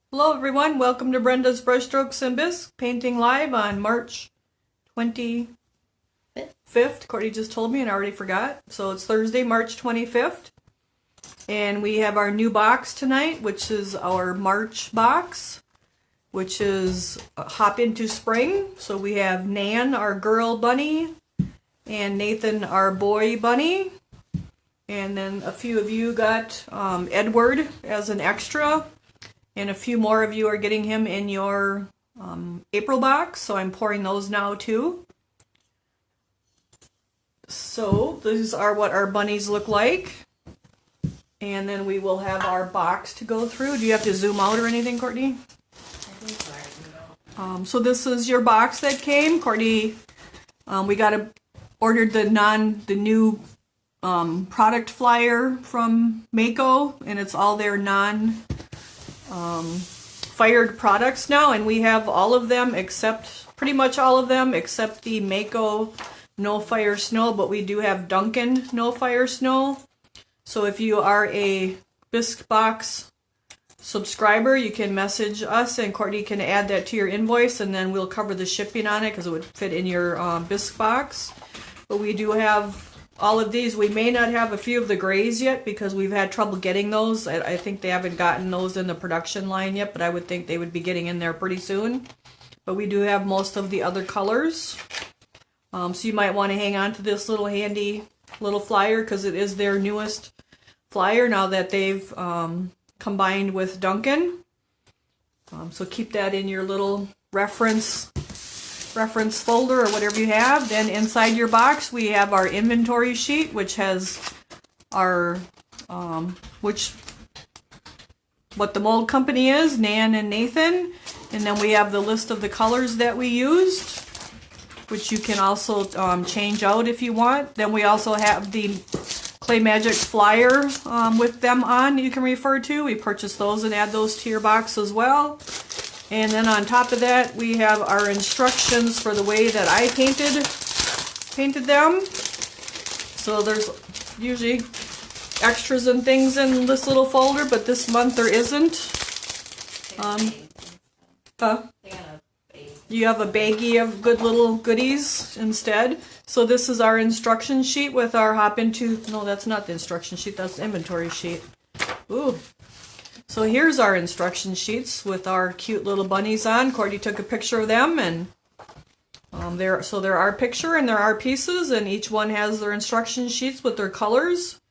Hello everyone, welcome to Brenda's Brushstrokes and Bisque painting live on March 25th. Courtney just told me and I already forgot. So it's Thursday, March 25th. And we have our new box tonight, which is our March box, which is Hop Into Spring. So we have Nan, our girl bunny, and Nathan, our boy bunny. And then a few of you got Edward as an extra. And a few more of you are getting him in your April box, so I'm pouring those now too. So these are what our bunnies look like. And then we will have our box to go through. Do you have to zoom out or anything, Courtney? So this is your box that came. Courtney, we ordered the new product flyer from Mako, and it's all their fired products now, and we have all of them pretty much all of them except the Mako No Fire Snow, but we do have Dunkin' No Fire Snow. So if you are a Bisque Box subscriber, you can message us and Courtney can add that to your invoice, and then we'll cover the shipping on it because it would fit in your Bisque box. But we do have all of these. We may not have a few of the grays yet because we've had trouble getting those. I think they haven't gotten those in the production line yet, but I would think they would be getting in there pretty soon. But we do have most of the other colors. So you might want to hang on to this little handy little flyer because it is their newest flyer now that they've combined with Dunkin'. So keep that in your little reference folder or whatever you have. Then inside your box we have our inventory sheet, which has our what the mold company is, Nan and Nathan, and then we have the list of the colors that we used, which you can also change out if you want. Then we also have the Clay Magic flyer with them on you can refer to. We purchased those and add those to your box as well. And then on top of that, we have our instructions for the way that I painted them. So there's usually extras and things in this little folder, but this month there isn't. You have a baggie of good little goodies instead. So this is our instruction sheet with our no, that's not the instruction sheet, that's the inventory sheet. Ooh. So here's our instruction sheets with our cute little bunnies on. Courtney took a picture of them, and there are picture and there are pieces, and each one has their instruction sheets with their colors.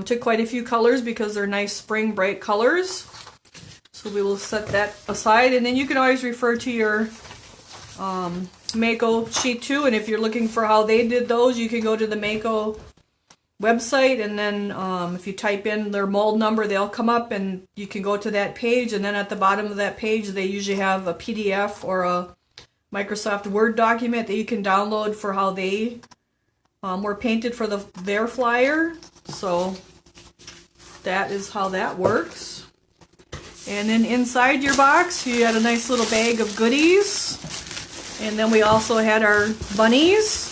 Took quite a few colors because they're nice spring bright colors. So we will set that aside, and then you can always refer to your Mako sheet too. And if you're looking for how they did those, you can go to the Mako website, and then if you type in their mold number, they'll come up and you can go to that page, and then at the bottom of that page they usually have a PDF or a Microsoft Word document that you can download for how they were painted for their flyer. So that is how that works. And then inside your box you had a nice little bag of goodies, and then we also had our bunnies.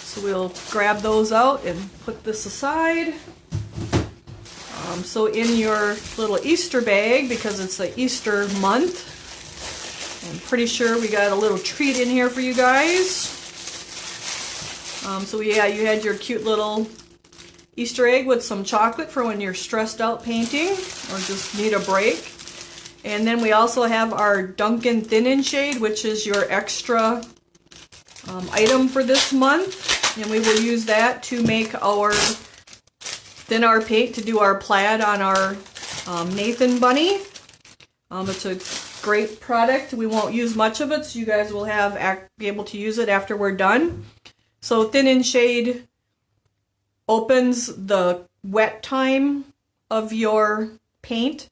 So we'll grab those out and put this aside. So in your little Easter bag, because it's the Easter month, I'm pretty sure we got a little treat in here for you guys. So yeah, you had your cute little Easter egg with some chocolate for when you're stressed out painting or just need a break. And then we also have our Dunkin' Thin and Shade, which is your extra item for this month. And we will use that to make thin our paint to do our plaid on our Nathan bunny. It's a great product. We won't use much of it, so you guys will be able to use it after we're done. So Thin and Shade opens the wet time of your paint,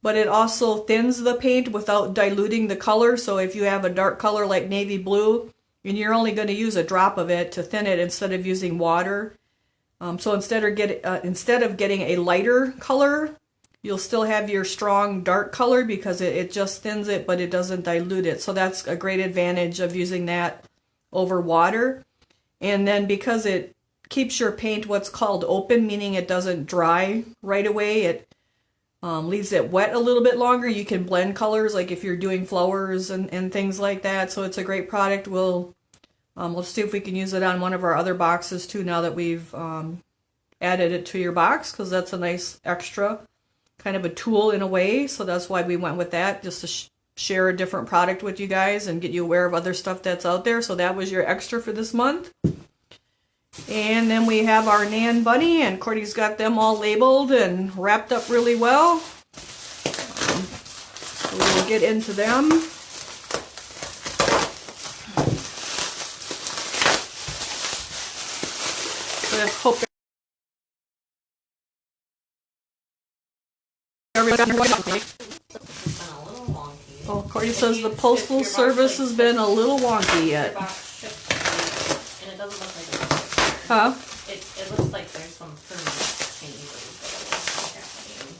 but it also thins the paint without diluting the color. So if you have a dark color like navy blue, and you're only going to use a drop of it to thin it instead of using water. So instead of getting a lighter color, you'll still have your strong dark color because it just thins it, but it doesn't dilute it. So that's a great advantage of using that over water. And then because it keeps your paint what's called open, meaning it doesn't dry right away, leaves it wet a little bit longer. You can blend colors, like if you're doing flowers and things like that. So it's a great product. We'll see if we can use it on one of our other boxes too, now that we've added it to your box, because that's a nice extra, kind of a tool in a way. So that's why we went with that, just to share a different product with you guys and get you aware of other stuff that's out there. So that was your extra for this month. And then we have our Nan Bunny, and Courtney's got them all labeled and wrapped up really well. So we'll get into them. So I hope oh, Courtney says the postal service has been a little wonky yet. Huh? It looks like there's some permanent changes happening.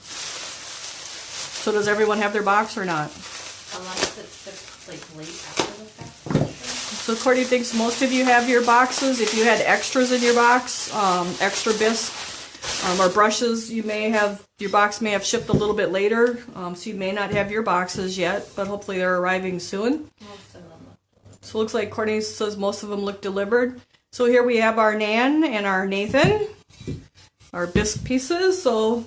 So does everyone have their box or not? Unless it's just like late after the fact. So Courtney thinks most of you have your boxes. If you had extras in your box, extra bisque or brushes, you may have, your box may have shipped a little bit later. So you may not have your boxes yet, but hopefully they're arriving soon. Most of them look delivered. So it looks like Courtney says most of them look delivered. So here we have our Nan and our Nathan, our bisque pieces. So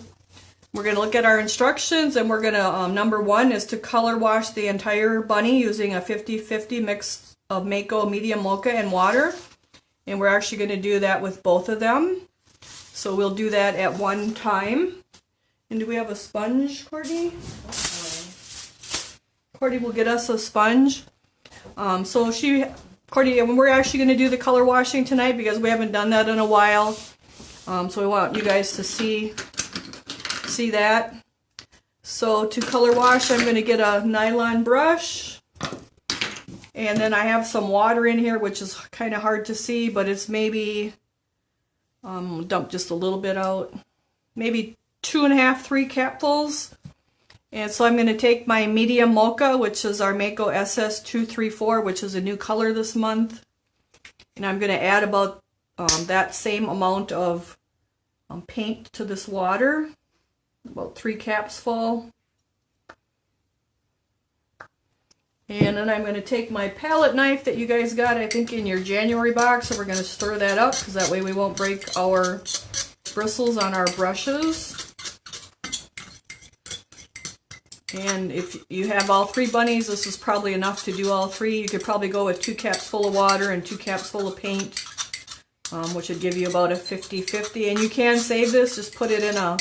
we're going to look at our instructions, and we're going to, number one is to color wash the entire bunny using a 50-50 mix of Mako medium mocha and water. And we're actually going to do that with both of them. So we'll do that at one time. And do we have a sponge, Courtney? Courtney will get us a sponge. Courtney, we're actually going to do the color washing tonight because we haven't done that in a while. So we want you guys to see that. So to color wash, I'm going to get a nylon brush. And then I have some water in here, which is kind of hard to see, but it's maybe, dump just a little bit out. Maybe 2.5, 3 capfuls. And so I'm going to take my medium mocha, which is our Mako SS234, which is a new color this month. And I'm going to add about that same amount of paint to this water, about 3 caps full. And then I'm going to take my palette knife that you guys got, I think, in your January box, and we're going to stir that up, because that way we won't break our bristles on our brushes. And if you have all 3 bunnies, this is probably enough to do all 3. You could probably go with 2 caps full of water and 2 caps full of paint, which would give you about a 50-50. And you can save this, just put it in a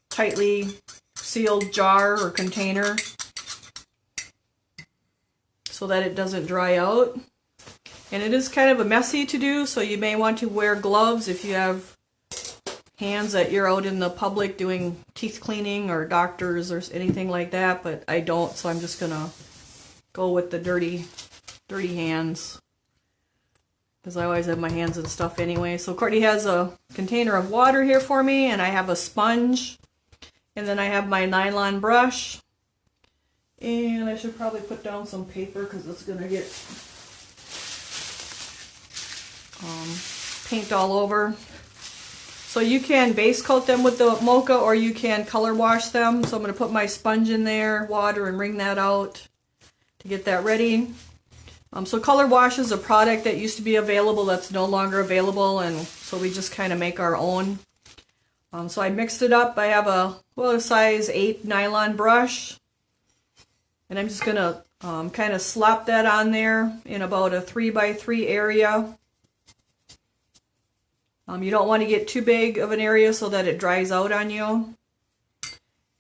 tightly sealed jar or container so that it doesn't dry out. And it is kind of a messy to do, so you may want to wear gloves if you have hands that you're out in the public doing teeth cleaning or doctors or anything like that, but I don't, so I'm just gonna go with the dirty hands, because I always have my hands in stuff anyway. So Courtney has a container of water here for me, and I have a sponge, and then I have my nylon brush, and I should probably put down some paper because it's gonna get paint all over. So you can base coat them with the mocha, or you can color wash them. So I'm going to put my sponge in there, water, and wring that out to get that ready. So color wash is a product that used to be available that's no longer available, and so we just kind of make our own. So I mixed it up. I have a size 8 nylon brush, and I'm just going to kind of slop that on there in about a 3x3 area. You don't want to get too big of an area so that it dries out on you.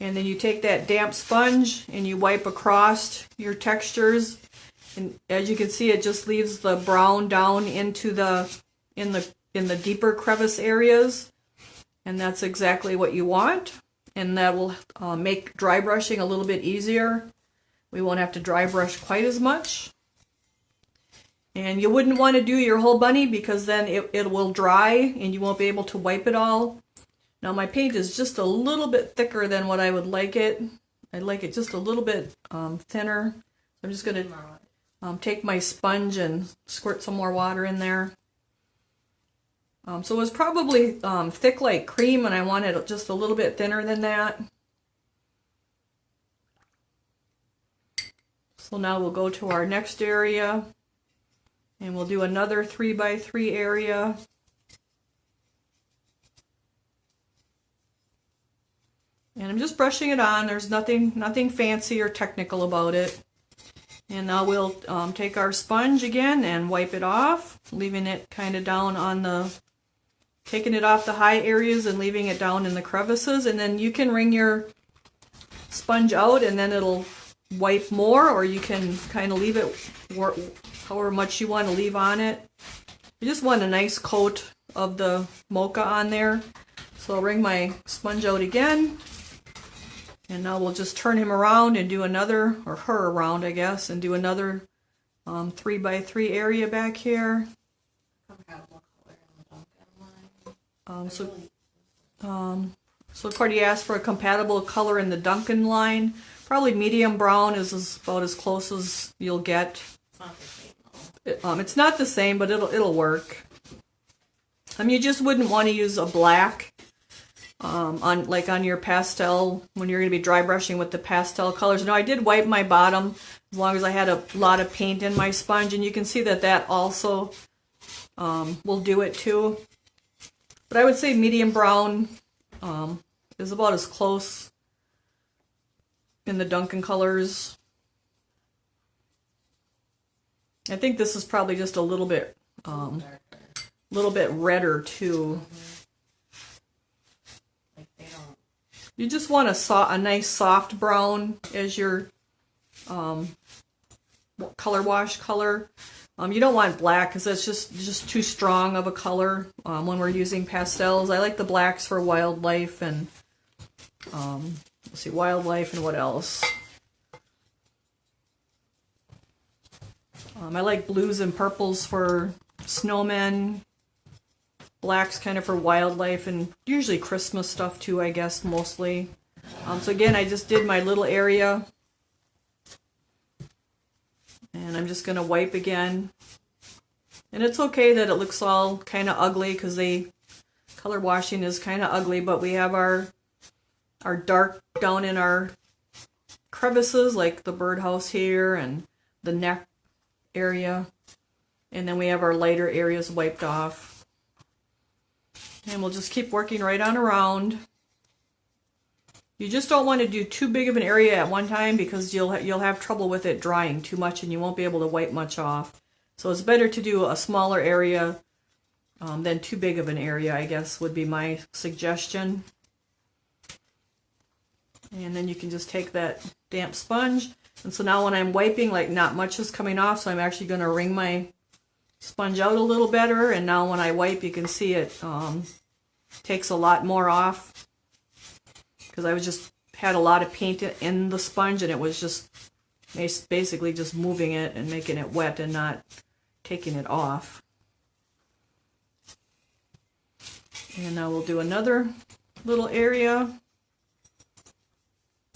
And then you take that damp sponge and you wipe across your textures. And as you can see, it just leaves the brown down into in the deeper crevice areas. And that's exactly what you want. And that will make dry brushing a little bit easier. We won't have to dry brush quite as much. And you wouldn't want to do your whole bunny because then it will dry and you won't be able to wipe it all. Now my paint is just a little bit thicker than what I would like it. I'd like it just a little bit thinner. I'm just going to take my sponge and squirt some more water in there. So it was probably thick like cream, and I wanted it just a little bit thinner than that. So now we'll go to our next area, and we'll do another 3x3 area. And I'm just brushing it on. There's nothing fancy or technical about it. And now we'll take our sponge again and wipe it off, leaving it kind of down on the, taking it off the high areas and leaving it down in the crevices. And then you can wring your sponge out and then it'll wipe more, or you can kind of leave it however much you want to leave on it. You just want a nice coat of the mocha on there. So I'll wring my sponge out again. And now we'll just turn him around and do another, or her around, I guess, and do another 3x3 area back here. So Cordy asked for a compatible color in the Dunkin' line. Probably medium brown is about as close as you'll get. It's not the same, but it'll work. You just wouldn't want to use a black on your pastel when you're going to be dry brushing with the pastel colors. Now I did wipe my bottom as long as I had a lot of paint in my sponge, and you can see that also will do it too. But I would say medium brown is about as close in the Dunkin' colors. I think this is probably just a little bit redder too. You just want a nice soft brown as your color wash color. You don't want black because that's just too strong of a color when we're using pastels. I like the blacks for wildlife and let's see, wildlife and what else? I like blues and purples for snowmen. Blacks kind of for wildlife and usually Christmas stuff too, I guess, mostly. So again, I just did my little area. And I'm just going to wipe again. And it's okay that it looks all kind of ugly because color washing is kind of ugly, but we have our dark down in our crevices, like the birdhouse here and the neck area. And then we have our lighter areas wiped off. And we'll just keep working right on around. You just don't want to do too big of an area at one time because you'll have trouble with it drying too much and you won't be able to wipe much off. So it's better to do a smaller area than too big of an area, I guess, would be my suggestion. And then you can just take that damp sponge. And so now when I'm wiping, like not much is coming off, so I'm actually going to wring my sponge out a little better. And now when I wipe, you can see it takes a lot more off. Because I had a lot of paint in the sponge and it was just basically just moving it and making it wet and not taking it off. And now we'll do another little area.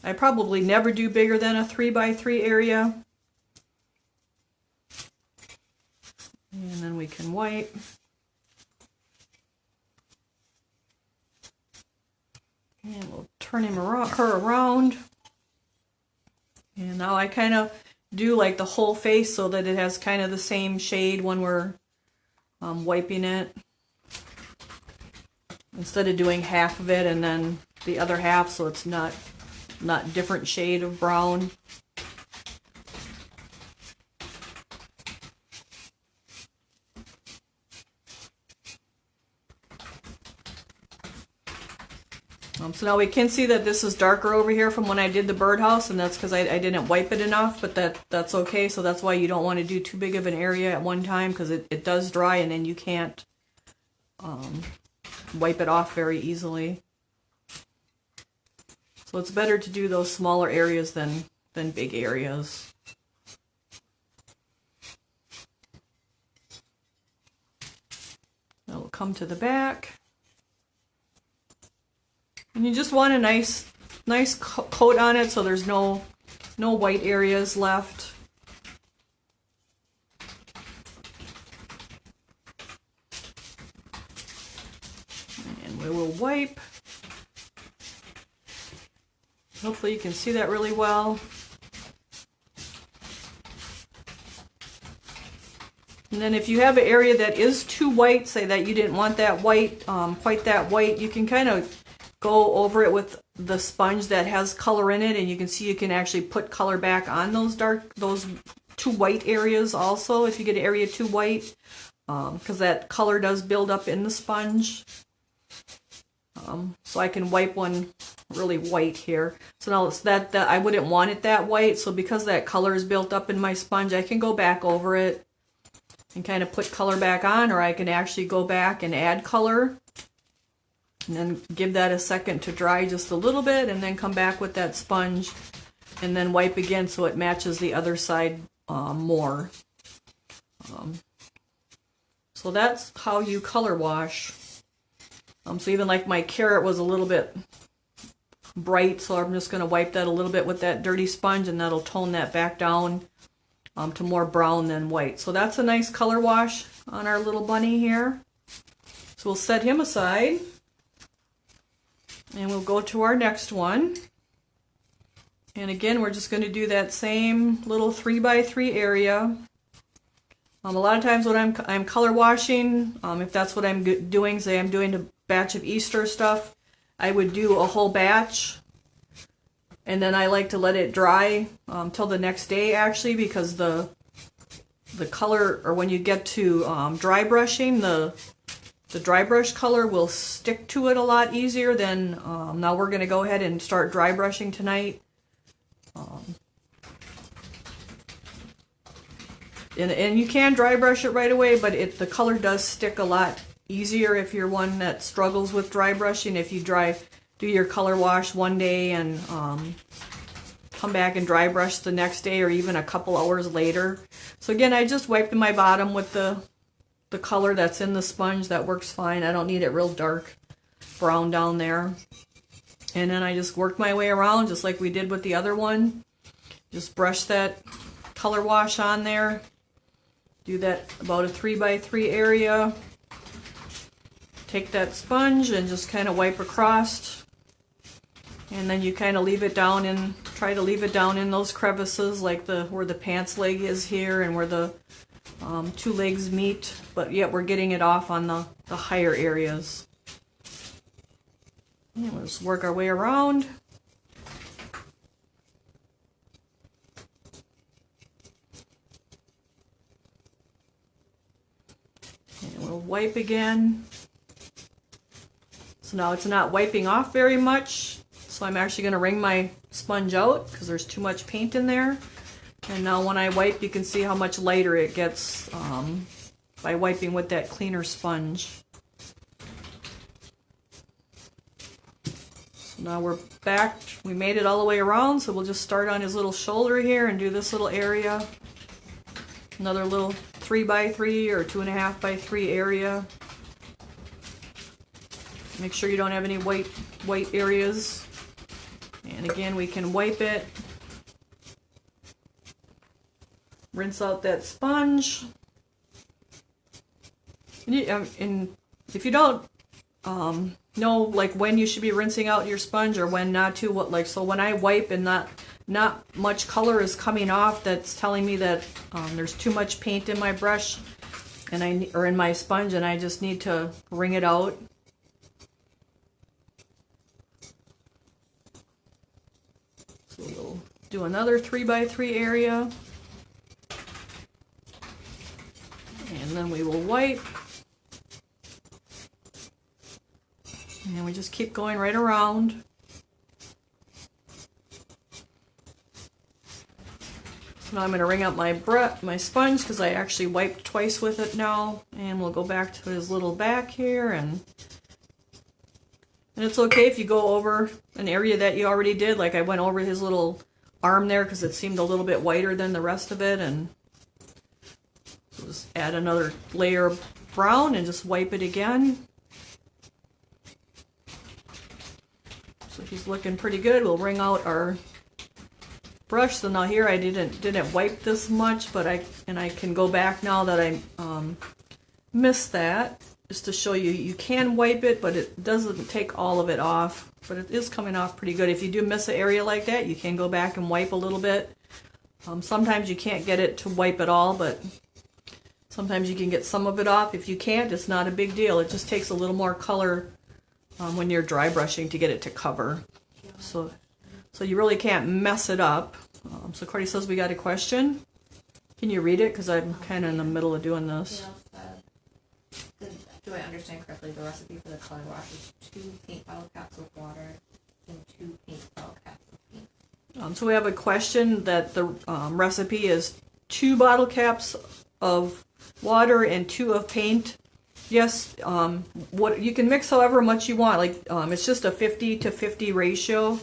I probably never do bigger than a 3x3 area. And then we can wipe. And we'll turn her around. And now I kind of do like the whole face so that it has kind of the same shade when we're wiping it. Instead of doing half of it and then the other half, so it's not different shade of brown. So now we can see that this is darker over here from when I did the birdhouse, and that's because I didn't wipe it enough, but that's okay. So that's why you don't want to do too big of an area at one time, because it does dry and then you can't wipe it off very easily. So it's better to do those smaller areas than big areas. Now we'll come to the back. And you just want a nice coat on it so there's no white areas left. wipe. Hopefully you can see that really well. And then if you have an area that is too white, say that you didn't want that white, quite that white, you can kind of go over it with the sponge that has color in it, and you can see you can actually put color back on those too white areas also if you get an area too white, because that color does build up in the sponge. So I can wipe one really white here. So now it's that I wouldn't want it that white, so because that color is built up in my sponge, I can go back over it and kind of put color back on, or I can actually go back and add color and then give that a second to dry just a little bit, and then come back with that sponge and then wipe again so it matches the other side more. So that's how you color wash. So even like my carrot was a little bit bright, so I'm just going to wipe that a little bit with that dirty sponge, and that'll tone that back down to more brown than white. So that's a nice color wash on our little bunny here. So we'll set him aside, and we'll go to our next one. And again, we're just going to do that same little 3x3 area. A lot of times when I'm color washing, if that's what I'm doing, say I'm doing a batch of Easter stuff, I would do a whole batch, and then I like to let it dry till the next day actually, because the color, or when you get to dry brushing, the dry brush color will stick to it a lot easier than, now we're going to go ahead and start dry brushing tonight. And you can dry brush it right away, but the color does stick a lot easier if you're one that struggles with dry brushing. If you do your color wash one day and come back and dry brush the next day, or even a couple hours later. So again, I just wiped my bottom with the color that's in the sponge. That works fine. I don't need it real dark brown down there. And then I just worked my way around just like we did with the other one. Just brush that color wash on there. Do that about a 3x3 area. Take that sponge and just kind of wipe across. And then you kind of leave it down and try to leave it down in those crevices, like where the pants leg is here and where the two legs meet. But yet we're getting it off on the higher areas. And we'll just work our way around. And we'll wipe again. So now it's not wiping off very much. So I'm actually going to wring my sponge out because there's too much paint in there. And now when I wipe, you can see how much lighter it gets by wiping with that cleaner sponge. So now we're back. We made it all the way around, so we'll just start on his little shoulder here and do this little area. Another little 3x3 or 2.5x3 area. Make sure you don't have any white areas. And again, we can wipe it. Rinse out that sponge. And if you don't know like when you should be rinsing out your sponge or when not to, so when I wipe and not much color is coming off, that's telling me that there's too much paint in my brush or in my sponge, and I just need to wring it out. So we'll do another 3x3 area. And then we will wipe. And we just keep going right around. So now I'm going to wring out my sponge because I actually wiped twice with it now. And we'll go back to his little back here. And it's okay if you go over an area that you already did. Like I went over his little arm there because it seemed a little bit whiter than the rest of it. And so just add another layer of brown and just wipe it again. So he's looking pretty good. We'll wring out our brush. So now here I didn't wipe this much, but I can go back now that I missed that. just to show you, you can wipe it, but it doesn't take all of it off. But it is coming off pretty good. If you do miss an area like that, you can go back and wipe a little bit. Sometimes you can't get it to wipe it all, but sometimes you can get some of it off. If you can't, it's not a big deal. It just takes a little more color when you're dry brushing to get it to cover. So you really can't mess it up. So Cordy says we got a question. Can you read it? Because I'm kind of in the middle of doing this. Do I understand correctly? The recipe for the color wash is 2 paint bottle caps of water and 2 paint bottle caps of paint. So we have a question that the recipe is 2 bottle caps of water and 2 of paint. Yes, what you can mix however much you want. Like it's just a 50-50 ratio.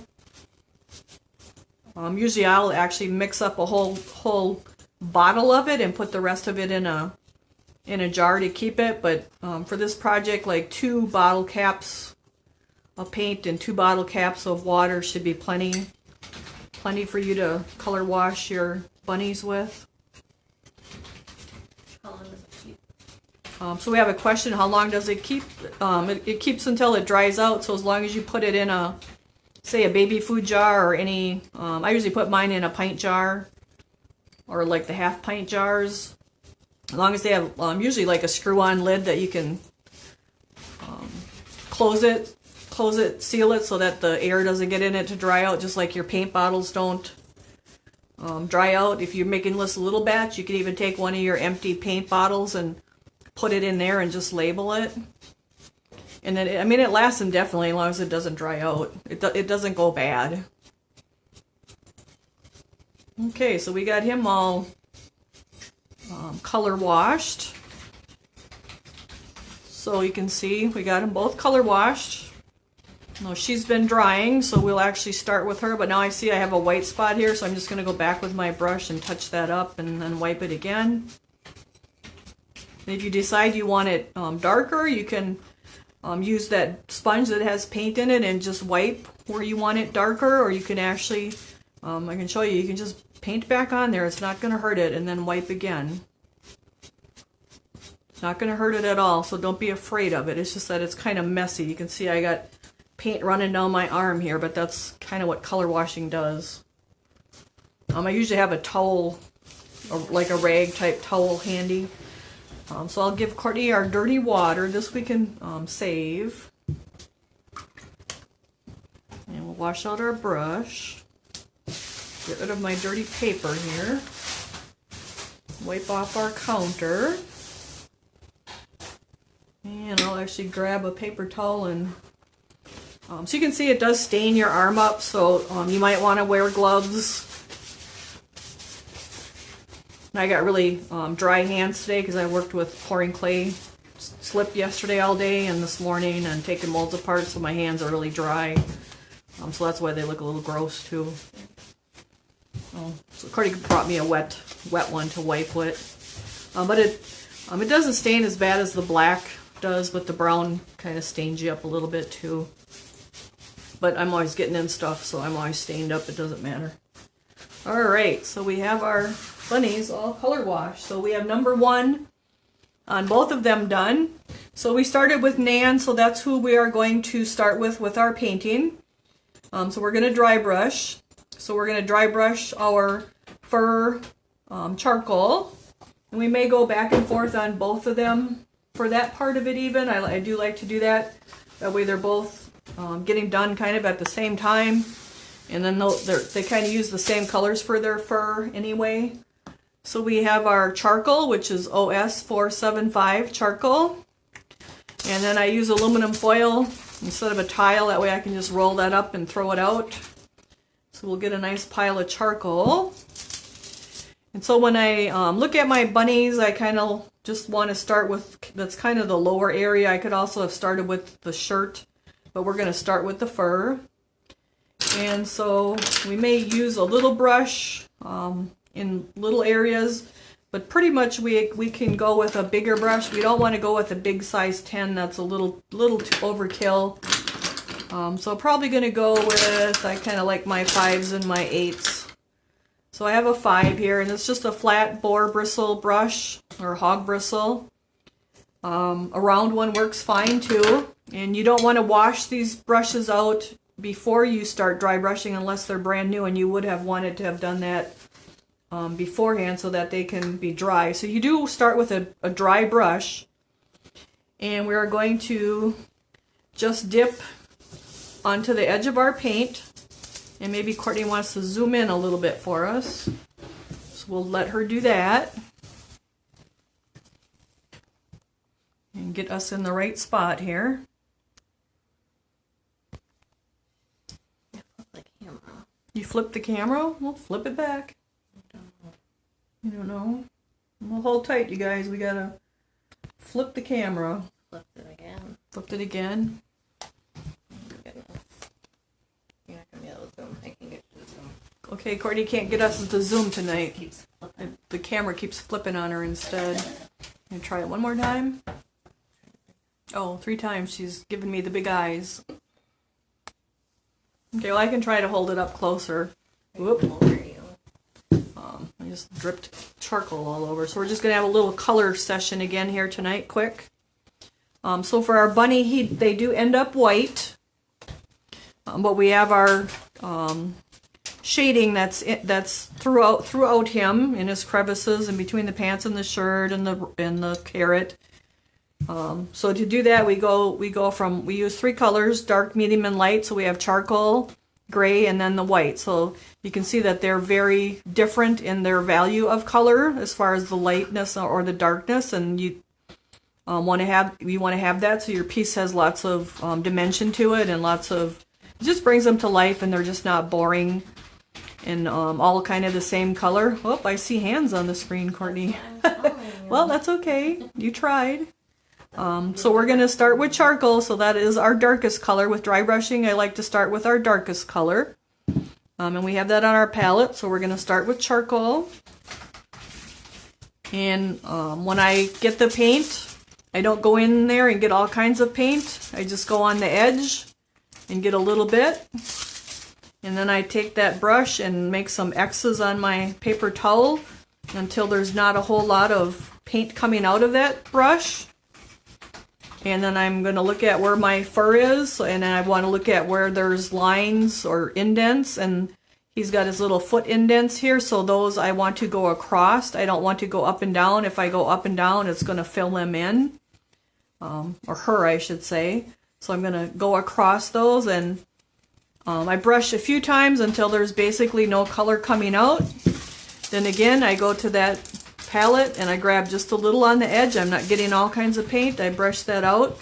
Usually I'll actually mix up a whole bottle of it and put the rest of it in a jar to keep it. But for this project, like 2 bottle caps of paint and 2 bottle caps of water should be plenty for you to color wash your bunnies with. How long does it keep? So we have a question, how long does it keep? It keeps until it dries out, so as long as you put it in say a baby food jar or any, I usually put mine in a pint jar or like the half pint jars. As long as they have usually like a screw-on lid that you can close it, seal it so that the air doesn't get in it to dry out, just like your paint bottles don't dry out. If you're making this little batch, you can even take one of your empty paint bottles and put it in there and just label it. And then, I mean, it lasts indefinitely as long as it doesn't dry out. It doesn't go bad. Okay, so we got him all color washed. So you can see we got them both color washed. No, she's been drying, so we'll actually start with her. But now I see I have a white spot here, so I'm just going to go back with my brush and touch that up and then wipe it again. And if you decide you want it darker, you can use that sponge that has paint in it and just wipe where you want it darker, or you can actually, I can show you, you can just paint back on there. It's not going to hurt it, and then wipe again. It's not going to hurt it at all, so don't be afraid of it. It's just that it's kind of messy. You can see I got paint running down my arm here, but that's kind of what color washing does. I usually have a towel, or like a rag type towel handy. So I'll give Courtney our dirty water. This we can save. And we'll wash out our brush. Get rid of my dirty paper here. Wipe off our counter. And I'll actually grab a paper towel and... so you can see it does stain your arm up, so you might want to wear gloves. I got really dry hands today because I worked with pouring clay slip yesterday all day and this morning and taking molds apart, so my hands are really dry. So that's why they look a little gross too. So Cordy brought me a wet one to wipe with. But it doesn't stain as bad as the black does, but the brown kind of stains you up a little bit too. But I'm always getting in stuff, so I'm always stained up. It doesn't matter. Alright, so we have our bunnies all color washed. So we have number 1 on both of them done. So we started with Nan, so that's who we are going to start with our painting. So we're going to dry brush. So we're going to dry brush our fur charcoal. And we may go back and forth on both of them for that part of it even. I do like to do that. That way they're both getting done kind of at the same time. And then they kind of use the same colors for their fur anyway. So we have our charcoal, which is OS 475 charcoal. And then I use aluminum foil instead of a tile. That way I can just roll that up and throw it out. So we'll get a nice pile of charcoal. And so when I look at my bunnies, I kind of just want to start with, that's kind of the lower area. I could also have started with the shirt, but we're going to start with the fur. And so we may use a little brush in little areas, but pretty much we can go with a bigger brush. We don't want to go with a big size 10. That's a little too overkill. So I'm probably going to go with, I kind of like my 5s and my 8s. So I have a 5 here, and it's just a flat boar bristle brush, or hog bristle. A round one works fine too. And you don't want to wash these brushes out before you start dry brushing unless they're brand new, and you would have wanted to have done that beforehand so that they can be dry. So you do start with a dry brush, and we are going to just dip onto the edge of our paint, and maybe Courtney wants to zoom in a little bit for us, so we'll let her do that and get us in the right spot here. You flip the camera? Well, flip it back. You don't know? Well, hold tight, you guys. We gotta flip the camera. Flipped it again. Flipped it again. Oh my goodness. You're not gonna be able to zoom. I can get you to zoom. Okay, Courtney can't get us to zoom tonight. Keeps flipping. The camera keeps flipping on her instead. Gonna try it one more time. Oh, 3 times. She's giving me the big eyes. Okay, well, I can try to hold it up closer. Whoop. I just dripped charcoal all over. So we're just going to have a little color session again here tonight, quick. So for our bunny, they do end up white. But we have our shading that's throughout him, in his crevices and between the pants and the shirt and the carrot. So to do that, we use 3 colors: dark, medium, and light. So we have charcoal, gray, and then the white. So you can see that they're very different in their value of color as far as the lightness or the darkness, and you want to have that so your piece has lots of dimension to it, and it just brings them to life, and they're just not boring and all kind of the same color. Oh, I see hands on the screen, Courtney. Well, that's okay. You tried. So we're going to start with charcoal, so that is our darkest color. With dry brushing, I like to start with our darkest color. And we have that on our palette, so we're going to start with charcoal. And when I get the paint, I don't go in there and get all kinds of paint. I just go on the edge and get a little bit. And then I take that brush and make some X's on my paper towel until there's not a whole lot of paint coming out of that brush. And then I'm going to look at where my fur is, and I want to look at where there's lines or indents, and he's got his little foot indents here, so those I want to go across. I don't want to go up and down. If I go up and down, it's going to fill them in, or her, I should say. So I'm going to go across those, and I brush a few times until there's basically no color coming out. Then again, I go to that palette and I grab just a little on the edge. I'm not getting all kinds of paint. I brush that out,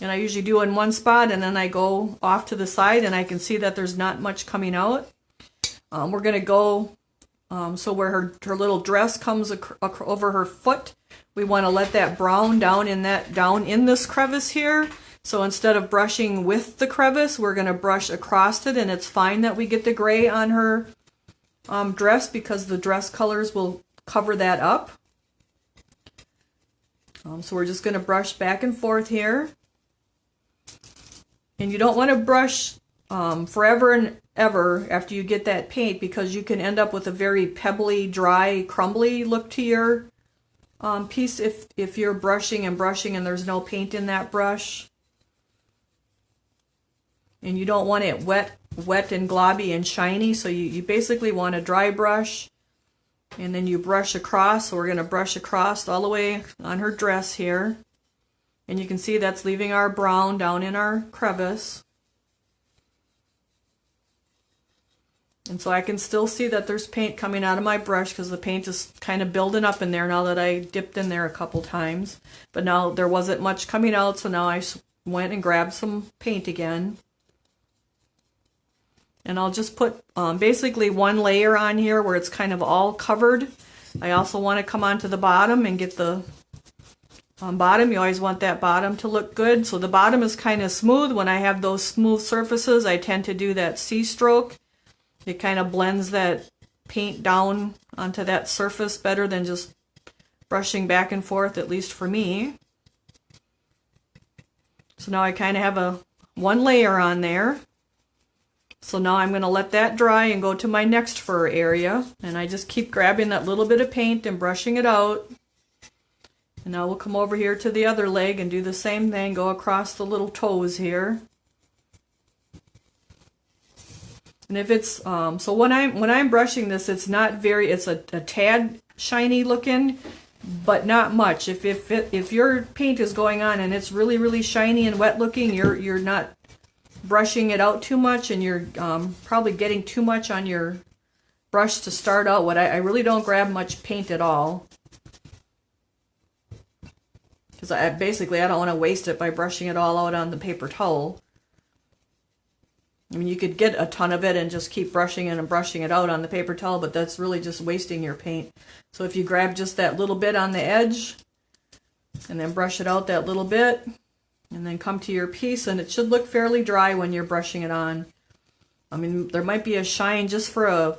and I usually do in one spot, and then I go off to the side and I can see that there's not much coming out. We're going to go so where her little dress comes over her foot, we want to let that brown down in this crevice here. So instead of brushing with the crevice, we're going to brush across it, and it's fine that we get the gray on her dress because the dress colors will cover that up. So we're just going to brush back and forth here. And you don't want to brush forever and ever after you get that paint, because you can end up with a very pebbly, dry, crumbly look to your piece if you're brushing and there's no paint in that brush. And you don't want it wet and globby and shiny, so you basically want a dry brush, and then you brush across. So we're going to brush across all the way on her dress here, and you can see that's leaving our brown down in our crevice. And so I can still see that there's paint coming out of my brush because the paint is kind of building up in there now that I dipped in there a couple times. But now there wasn't much coming out, so now I went and grabbed some paint again. And I'll just put basically one layer on here where it's kind of all covered. I also want to come onto the bottom and get the bottom. You always want that bottom to look good. So the bottom is kind of smooth. When I have those smooth surfaces, I tend to do that C-stroke. It kind of blends that paint down onto that surface better than just brushing back and forth, at least for me. So now I kind of have one layer on there. So now I'm going to let that dry and go to my next fur area. And I just keep grabbing that little bit of paint and brushing it out. And now we'll come over here to the other leg and do the same thing, go across the little toes here. And if it's, so when I'm brushing this, it's not very, it's a tad shiny looking, but not much. If your paint is going on and it's really, really shiny and wet looking, you're not brushing it out too much, and you're probably getting too much on your brush to start out with. I really don't grab much paint at all, because I don't want to waste it by brushing it all out on the paper towel. I mean, you could get a ton of it and just keep brushing it and brushing it out on the paper towel, but that's really just wasting your paint. So if you grab just that little bit on the edge and then brush it out that little bit, and then come to your piece, and it should look fairly dry when you're brushing it on. I mean, there might be a shine just for a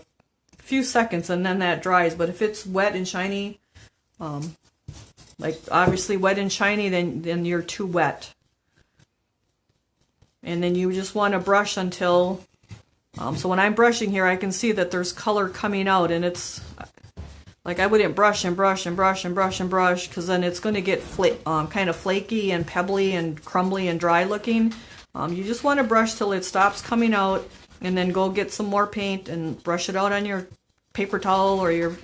few seconds and then that dries, but if it's wet and shiny, like obviously wet and shiny, then you're too wet. And then you just want to brush until, so when I'm brushing here, I can see that there's color coming out, and it's, like I wouldn't brush and brush and brush and brush and brush, because then it's going to get kind of flaky and pebbly and crumbly and dry looking. You just want to brush till it stops coming out, and then go get some more paint and brush it out on your paper towel or your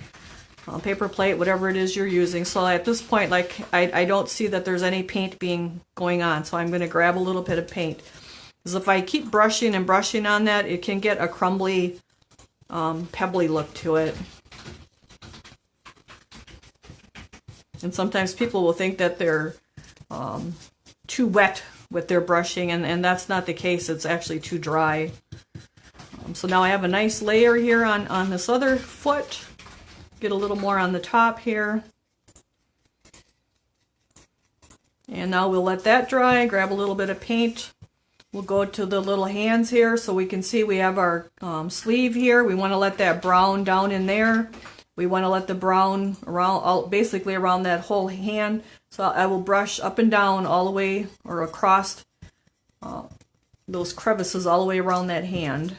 paper plate, whatever it is you're using. So at this point, like I don't see that there's any paint going on, so I'm going to grab a little bit of paint. Because if I keep brushing and brushing on that, it can get a crumbly, pebbly look to it. And sometimes people will think that they're too wet with their brushing, and that's not the case. It's actually too dry. So now I have a nice layer here on this other foot. Get a little more on the top here. And now we'll let that dry, grab a little bit of paint. We'll go to the little hands here so we can see we have our sleeve here. We want to let that brown down in there. We want to let the brown around, basically around that whole hand. So I will brush up and down all the way, or across those crevices all the way around that hand.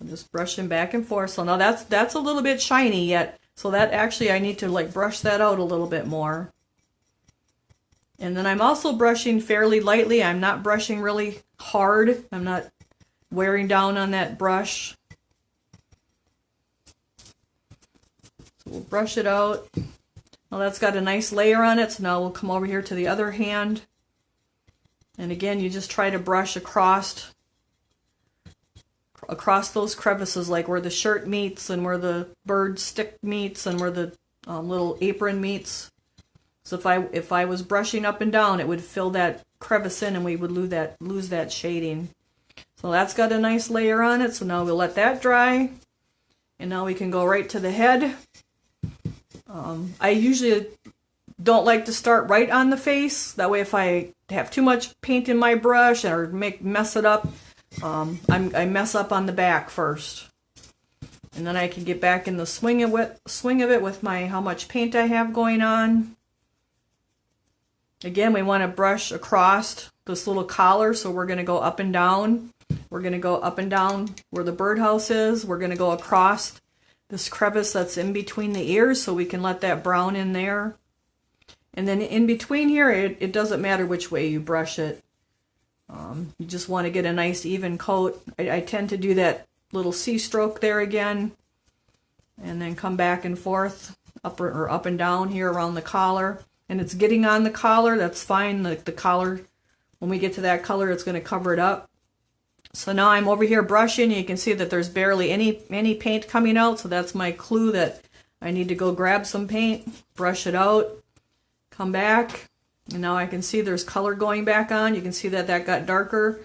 I'm just brushing back and forth. So now that's a little bit shiny yet. So that actually I need to like brush that out a little bit more. And then I'm also brushing fairly lightly. I'm not brushing really hard. I'm not wearing down on that brush. So we'll brush it out. Now that's got a nice layer on it. So now we'll come over here to the other hand. And again, you just try to brush across those crevices, like where the shirt meets and where the bird stick meets and where the little apron meets. So if I was brushing up and down, it would fill that crevice in and we would lose that shading. So that's got a nice layer on it. So now we'll let that dry. And now we can go right to the head. I usually don't like to start right on the face. That way if I have too much paint in my brush or mess it up, I mess up on the back first. And then I can get back in the swing of it with how much paint I have going on. Again, we want to brush across this little collar, so we're going to go up and down. We're going to go up and down where the birdhouse is. We're going to go across this crevice that's in between the ears, so we can let that brown in there. And then in between here, it doesn't matter which way you brush it. You just want to get a nice even coat. I tend to do that little C-stroke there again, and then come back and forth, up and down here around the collar. And it's getting on the collar, that's fine. The collar, when we get to that color, it's going to cover it up. So now I'm over here brushing. You can see that there's barely any paint coming out, so that's my clue that I need to go grab some paint, brush it out, come back, and now I can see there's color going back on. You can see that got darker.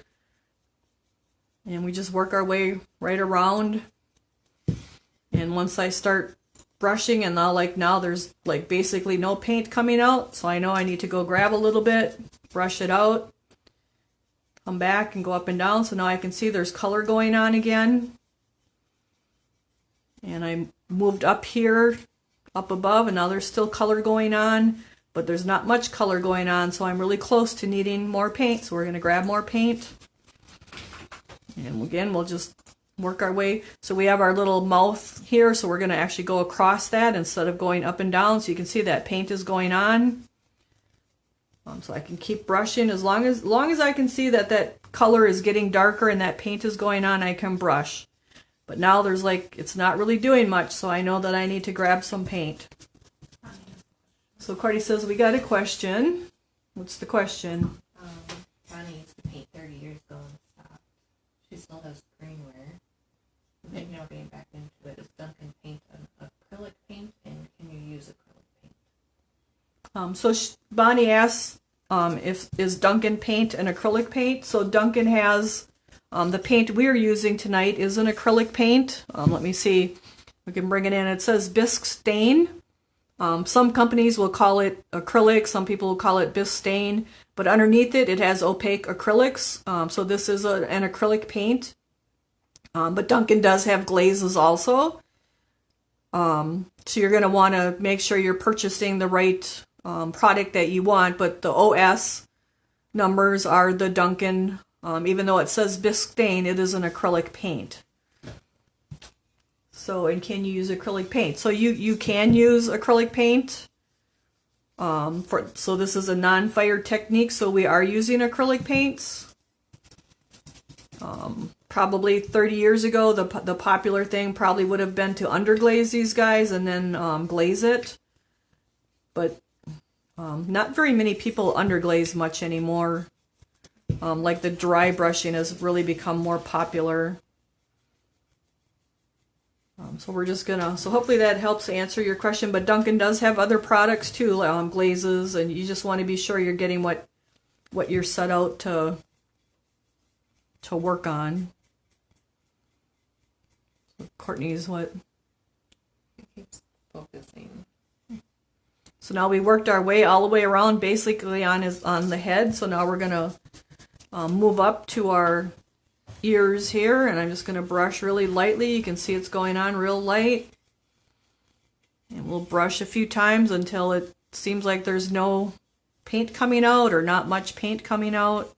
And we just work our way right around. And once I start brushing, and now there's like basically no paint coming out, so I know I need to go grab a little bit, brush it out, come back and go up and down. So now I can see there's color going on again. And I moved up here, up above, and now there's still color going on, but there's not much color going on, so I'm really close to needing more paint. So we're going to grab more paint. And again, we'll just work our way. So we have our little mouth here, so we're going to actually go across that instead of going up and down. So you can see that paint is going on. So I can keep brushing as long as I can see that that color is getting darker and that paint is going on, I can brush. But now there's like, it's not really doing much, so I know that I need to grab some paint. So Courtney says we got a question. What's the question? Bonnie used to paint 30 years ago and stopped. She still has greenware. Maybe now getting back into it. Does Duncan paint an acrylic paint, and can you use acrylic paint? So Bonnie asks is Duncan paint an acrylic paint? So Duncan has, the paint we're using tonight is an acrylic paint. Let me see, we can bring it in. It says bisque stain. Some companies will call it acrylic, some people will call it bisque stain, but underneath it, it has opaque acrylics. So this is an acrylic paint. But Duncan does have glazes also. So you're going to want to make sure you're purchasing the right product that you want, but the OS numbers are the Duncan. Even though it says bisque stain, it is an acrylic paint. So, and can you use acrylic paint? So you can use acrylic paint. So this is a non-fire technique, so we are using acrylic paints. Probably 30 years ago, the popular thing probably would have been to underglaze these guys and then glaze it. But not very many people underglaze much anymore. Like the dry brushing has really become more popular. So we're just gonna, so hopefully that helps answer your question, but Duncan does have other products too, glazes, and you just want to be sure you're getting what you're set out to work on. So Courtney's what? It keeps focusing. So now we worked our way all the way around basically on the head, so now we're gonna move up to our ears here, and I'm just going to brush really lightly. You can see it's going on real light, and we'll brush a few times until it seems like there's no paint coming out or not much paint coming out,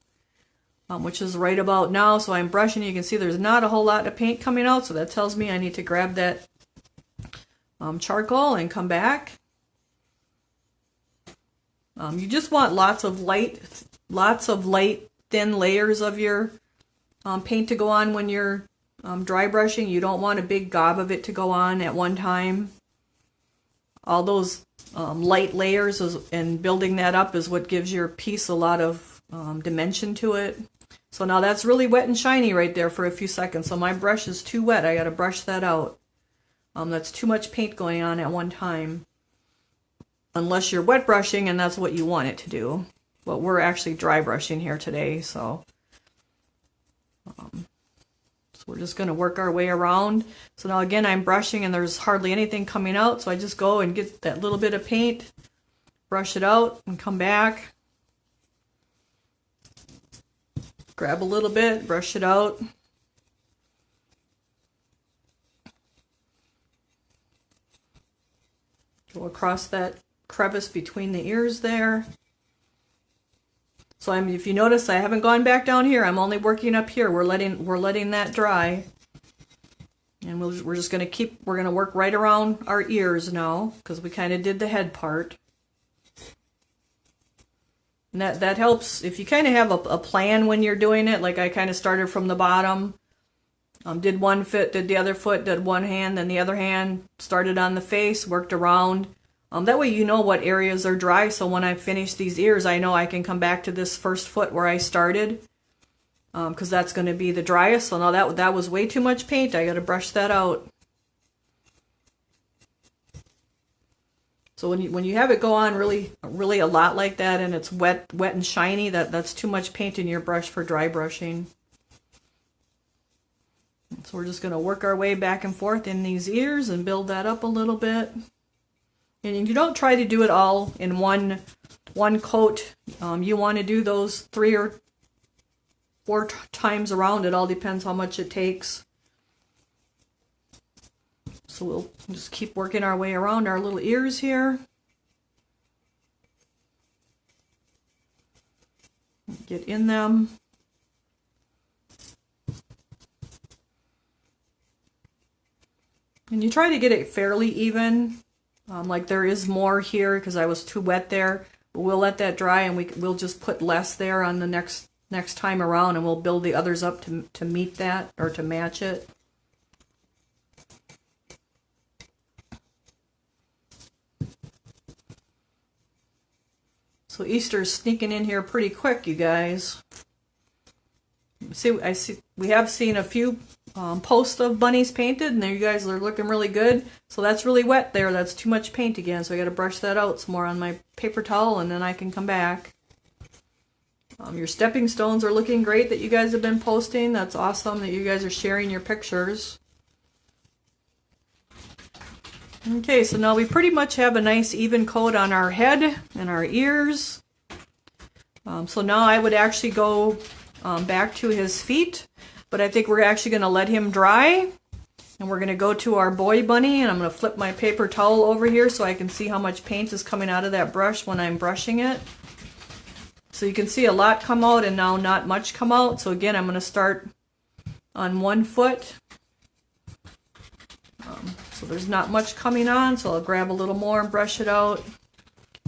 which is right about now. So I'm brushing, you can see there's not a whole lot of paint coming out, so that tells me I need to grab that charcoal and come back. You just want lots of light thin layers of your paint to go on when you're dry brushing. You don't want a big gob of it to go on at one time. All those light layers and building that up is what gives your piece a lot of dimension to it. So now that's really wet and shiny right there for a few seconds. So my brush is too wet. I got to brush that out. That's too much paint going on at one time. Unless you're wet brushing and that's what you want it to do. But we're actually dry brushing here today, so we're just going to work our way around. So now again, I'm brushing and there's hardly anything coming out, so I just go and get that little bit of paint, brush it out, and come back. Grab a little bit, brush it out. Go across that crevice between the ears there. So if you notice, I haven't gone back down here. I'm only working up here. We're letting that dry, and we're just gonna work right around our ears now because we kind of did the head part. And that helps if you kind of have a plan when you're doing it. Like I kind of started from the bottom, did one foot, did the other foot, did one hand, then the other hand, started on the face, worked around. That way you know what areas are dry, so when I finish these ears, I know I can come back to this first foot where I started, because that's going to be the driest. So now that was way too much paint. I got to brush that out. So when you have it go on really a lot like that, and it's wet and shiny, that's too much paint in your brush for dry brushing. So we're just going to work our way back and forth in these ears and build that up a little bit. And you don't try to do it all in one coat. You want to do those 3 or 4 times around. It all depends how much it takes. So we'll just keep working our way around our little ears here. Get in them. And you try to get it fairly even. Like there is more here because I was too wet there. But we'll let that dry and we'll just put less there on the next time around, and we'll build the others up to meet that or to match it. So Easter's sneaking in here pretty quick, you guys. We have seen a few posts of bunnies painted, and there you guys are looking really good. So that's really wet there. That's too much paint again. So I got to brush that out some more on my paper towel, and then I can come back. Your stepping stones are looking great that you guys have been posting. That's awesome that you guys are sharing your pictures. Okay, so now we pretty much have a nice even coat on our head and our ears. So now I would actually go back to his feet, but I think we're actually going to let him dry. And we're going to go to our boy bunny, and I'm going to flip my paper towel over here so I can see how much paint is coming out of that brush when I'm brushing it. So you can see a lot come out and now not much come out. So again, I'm going to start on one foot. So there's not much coming on, so I'll grab a little more and brush it out.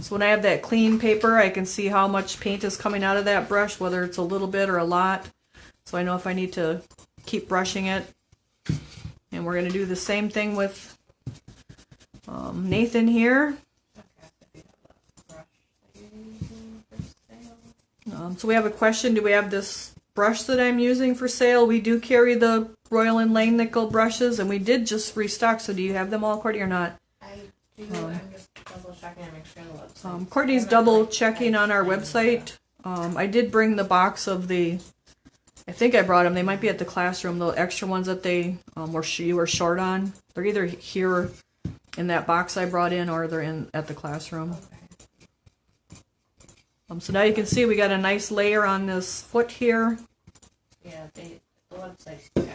So when I have that clean paper, I can see how much paint is coming out of that brush, whether it's a little bit or a lot. So I know if I need to keep brushing it. And we're going to do the same thing with Nathan here. So we have a question, do we have this brush that I'm using for sale? We do carry the Royal and Langnickel brushes, and we did just restock, so do you have them all, Courtney, or not? I do, I'm just double checking to make sure the website. Courtney's double checking on our website. I did bring the box of I think I brought them, they might be at the classroom, the extra ones that you were short on. They're either here in that box I brought in, or they're at the classroom. Okay. So now you can see we got a nice layer on this foot here. Yeah, the website's accurate.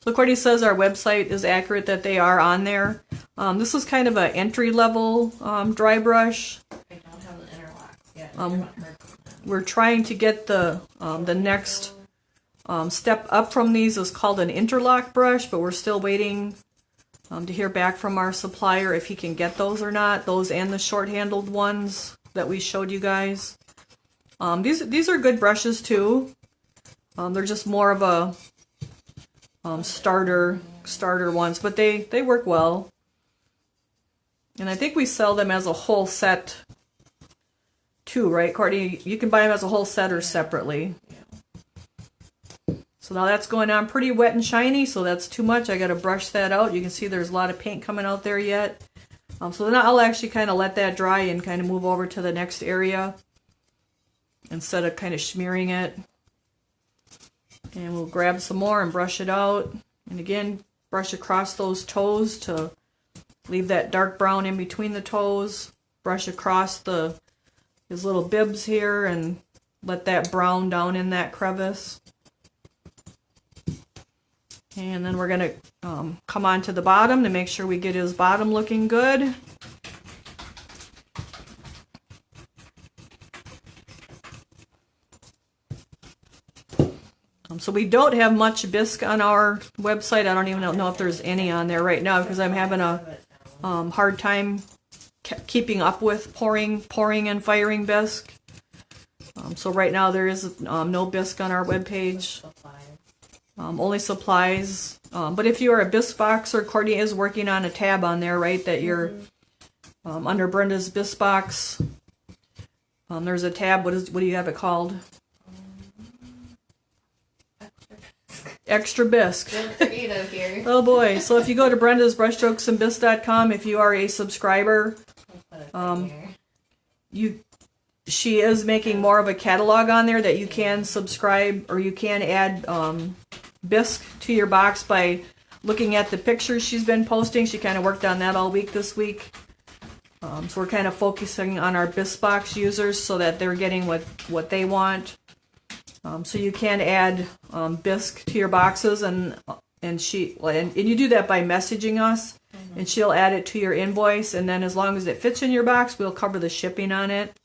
So Courtney says our website is accurate, that they are on there. This is kind of an entry-level dry brush. I don't have the interlocks yet. We're trying to get the next step up from these is called an interlock brush, but we're still waiting to hear back from our supplier if he can get those or not. Those and the short-handled ones that we showed you guys. These are good brushes too. They're just more of a starter ones, but they work well. And I think we sell them as a whole set too, right, Courtney? You can buy them as a whole set or separately. So now that's going on pretty wet and shiny, so that's too much. I got to brush that out. You can see there's a lot of paint coming out there yet. So then I'll actually kind of let that dry and kind of move over to the next area instead of kind of smearing it. And we'll grab some more and brush it out. And again, brush across those toes to leave that dark brown in between the toes. Brush across his little bibs here and let that brown down in that crevice. And then we're going to come on to the bottom to make sure we get his bottom looking good. So we don't have much bisque on our website. I don't even know if there's any on there right now because I'm having a hard time keeping up with pouring and firing bisque. So right now there is no bisque on our webpage. Only supplies. But if you are a bisque boxer, Courtney is working on a tab on there, right? That you're under Brenda's bisque box. There's a tab. What do you have it called? Extra bisque. Here. Oh boy! So if you go to Brenda's brushstrokesandbisque.com, if you are a subscriber, she is making more of a catalog on there that you can subscribe or you can add bisque to your box by looking at the pictures she's been posting. She kind of worked on that all week this week. So we're kind of focusing on our bisque box users so that they're getting what they want. So you can add bisque to your boxes, and you do that by messaging us, and she'll add it to your invoice, and then as long as it fits in your box, we'll cover the shipping on it.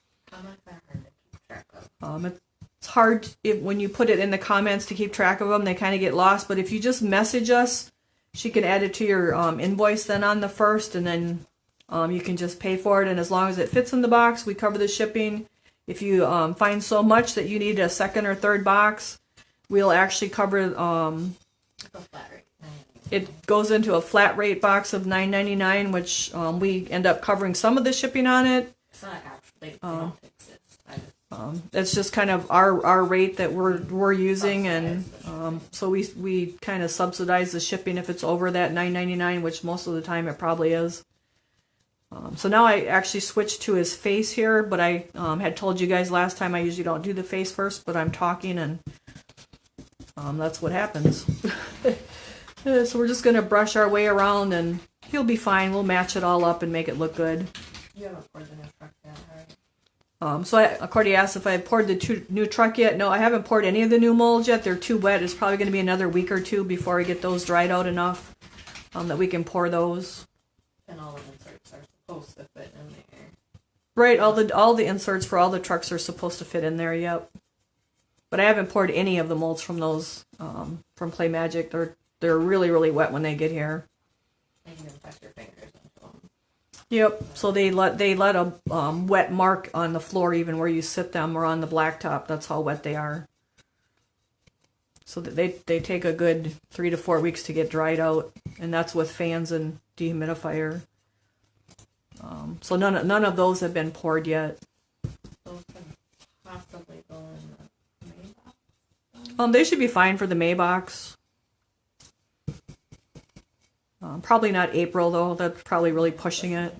It's hard when you put it in the comments to keep track of them. They kind of get lost, but if you just message us she can add it to your invoice then on the 1st, and then you can just pay for it. And as long as it fits in the box, we cover the shipping. If you find so much that you need a second or third box, we'll actually cover. Flat rate. It goes into a flat rate box of $9.99, which we end up covering some of the shipping on it. It's not actually. They don't fix it. It's just kind of our rate that we're using, and so we kind of subsidize the shipping if it's over that $9.99, which most of the time it probably is. So now I actually switched to his face here, but I had told you guys last time I usually don't do the face first, but I'm talking, and that's what happens. So we're just going to brush our way around, and he'll be fine. We'll match it all up and make it look good. You haven't poured the new truck yet, right? So Cordy asked if I had poured the new truck yet. No, I haven't poured any of the new molds yet. They're too wet. It's probably going to be another week or two before I get those dried out enough that we can pour those. And all the inserts are supposed to fit in there. Right, all the inserts for all the trucks are supposed to fit in there. Yep. But I haven't poured any of the molds from those from Play Magic. They're really, really wet when they get here. You can press your fingers into them. Yep. So they let a wet mark on the floor even where you sit them, or on the blacktop. That's how wet they are. So that they take a good 3 to 4 weeks to get dried out, and that's with fans and dehumidifier. So none of those have been poured yet. Those can possibly go in the May box. They should be fine for the May box. Probably not April though. That's probably really pushing it.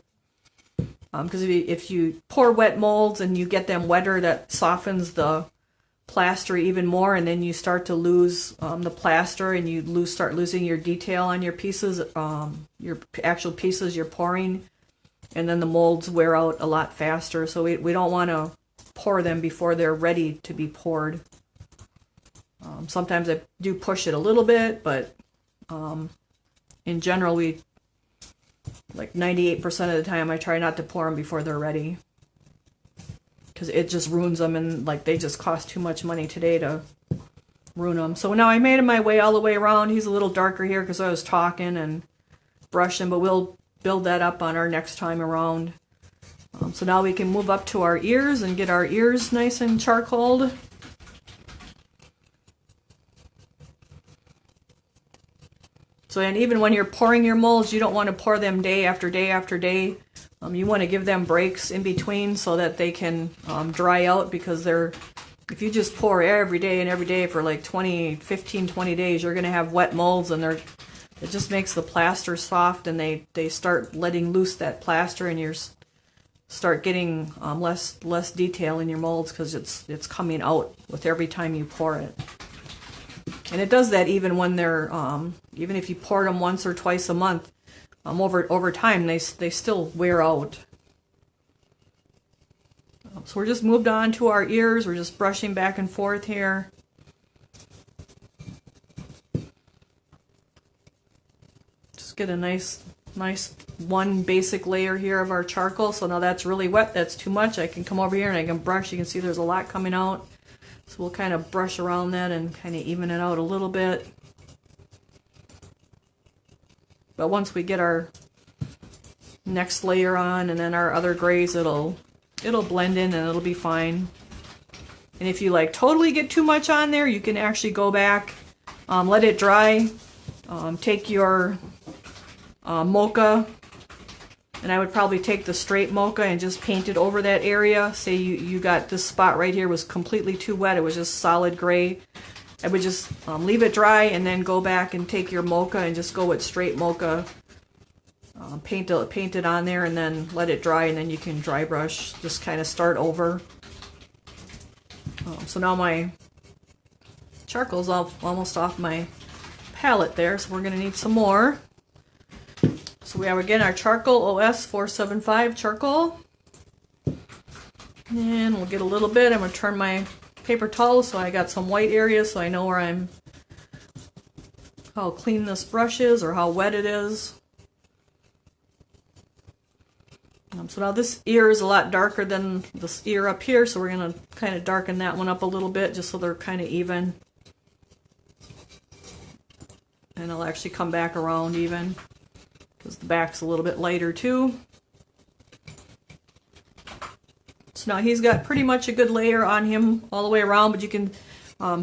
Because if you pour wet molds and you get them wetter, that softens the plaster even more, and then you start to lose the plaster, and you start losing your detail on your pieces, your actual pieces you're pouring, and then the molds wear out a lot faster. So we don't want to pour them before they're ready to be poured. Sometimes I do push it a little bit, but in general, like 98% of the time, I try not to pour them before they're ready, because it just ruins them, and like they just cost too much money today to ruin them. So now I made my way all the way around. He's a little darker here because I was talking and brushing, but we'll build that up on our next time around. So now we can move up to our ears and get our ears nice and charcoaled. So, and even when you're pouring your molds, you don't want to pour them day after day after day. You want to give them breaks in between so that they can dry out, because if you just pour every day for like 15, 20 days, you're going to have wet molds, and it just makes the plaster soft, and they start letting loose that plaster, and you start getting less detail in your molds because it's coming out with every time you pour it. And it does that even when they're even if you pour them once or twice a month, over time they still wear out. So we're just moved on to our ears. We're just brushing back and forth here. Just get a nice one basic layer here of our charcoal. So now that's really wet. That's too much. I can come over here and I can brush. You can see there's a lot coming out. So we'll kind of brush around that and kind of even it out a little bit. But once we get our next layer on, and then our other grays, it'll blend in and it'll be fine. And if you like totally get too much on there, you can actually go back, let it dry, take your mocha, and I would probably take the straight mocha and just paint it over that area. Say you got this spot right here was completely too wet, it was just solid gray. I would just leave it dry and then go back and take your mocha and just go with straight mocha. Paint it on there and then let it dry, and then you can dry brush, just kind of start over. So now my charcoal's almost off my palette there, so we're going to need some more. So we have again our charcoal OS 475 charcoal. And we'll get a little bit. I'm going to turn my paper towel so I got some white areas so I know where how clean this brush is or how wet it is. So now this ear is a lot darker than this ear up here, so we're going to kind of darken that one up a little bit just so they're kind of even. And I'll actually come back around even, because the back's a little bit lighter too. So now he's got pretty much a good layer on him all the way around, but you can,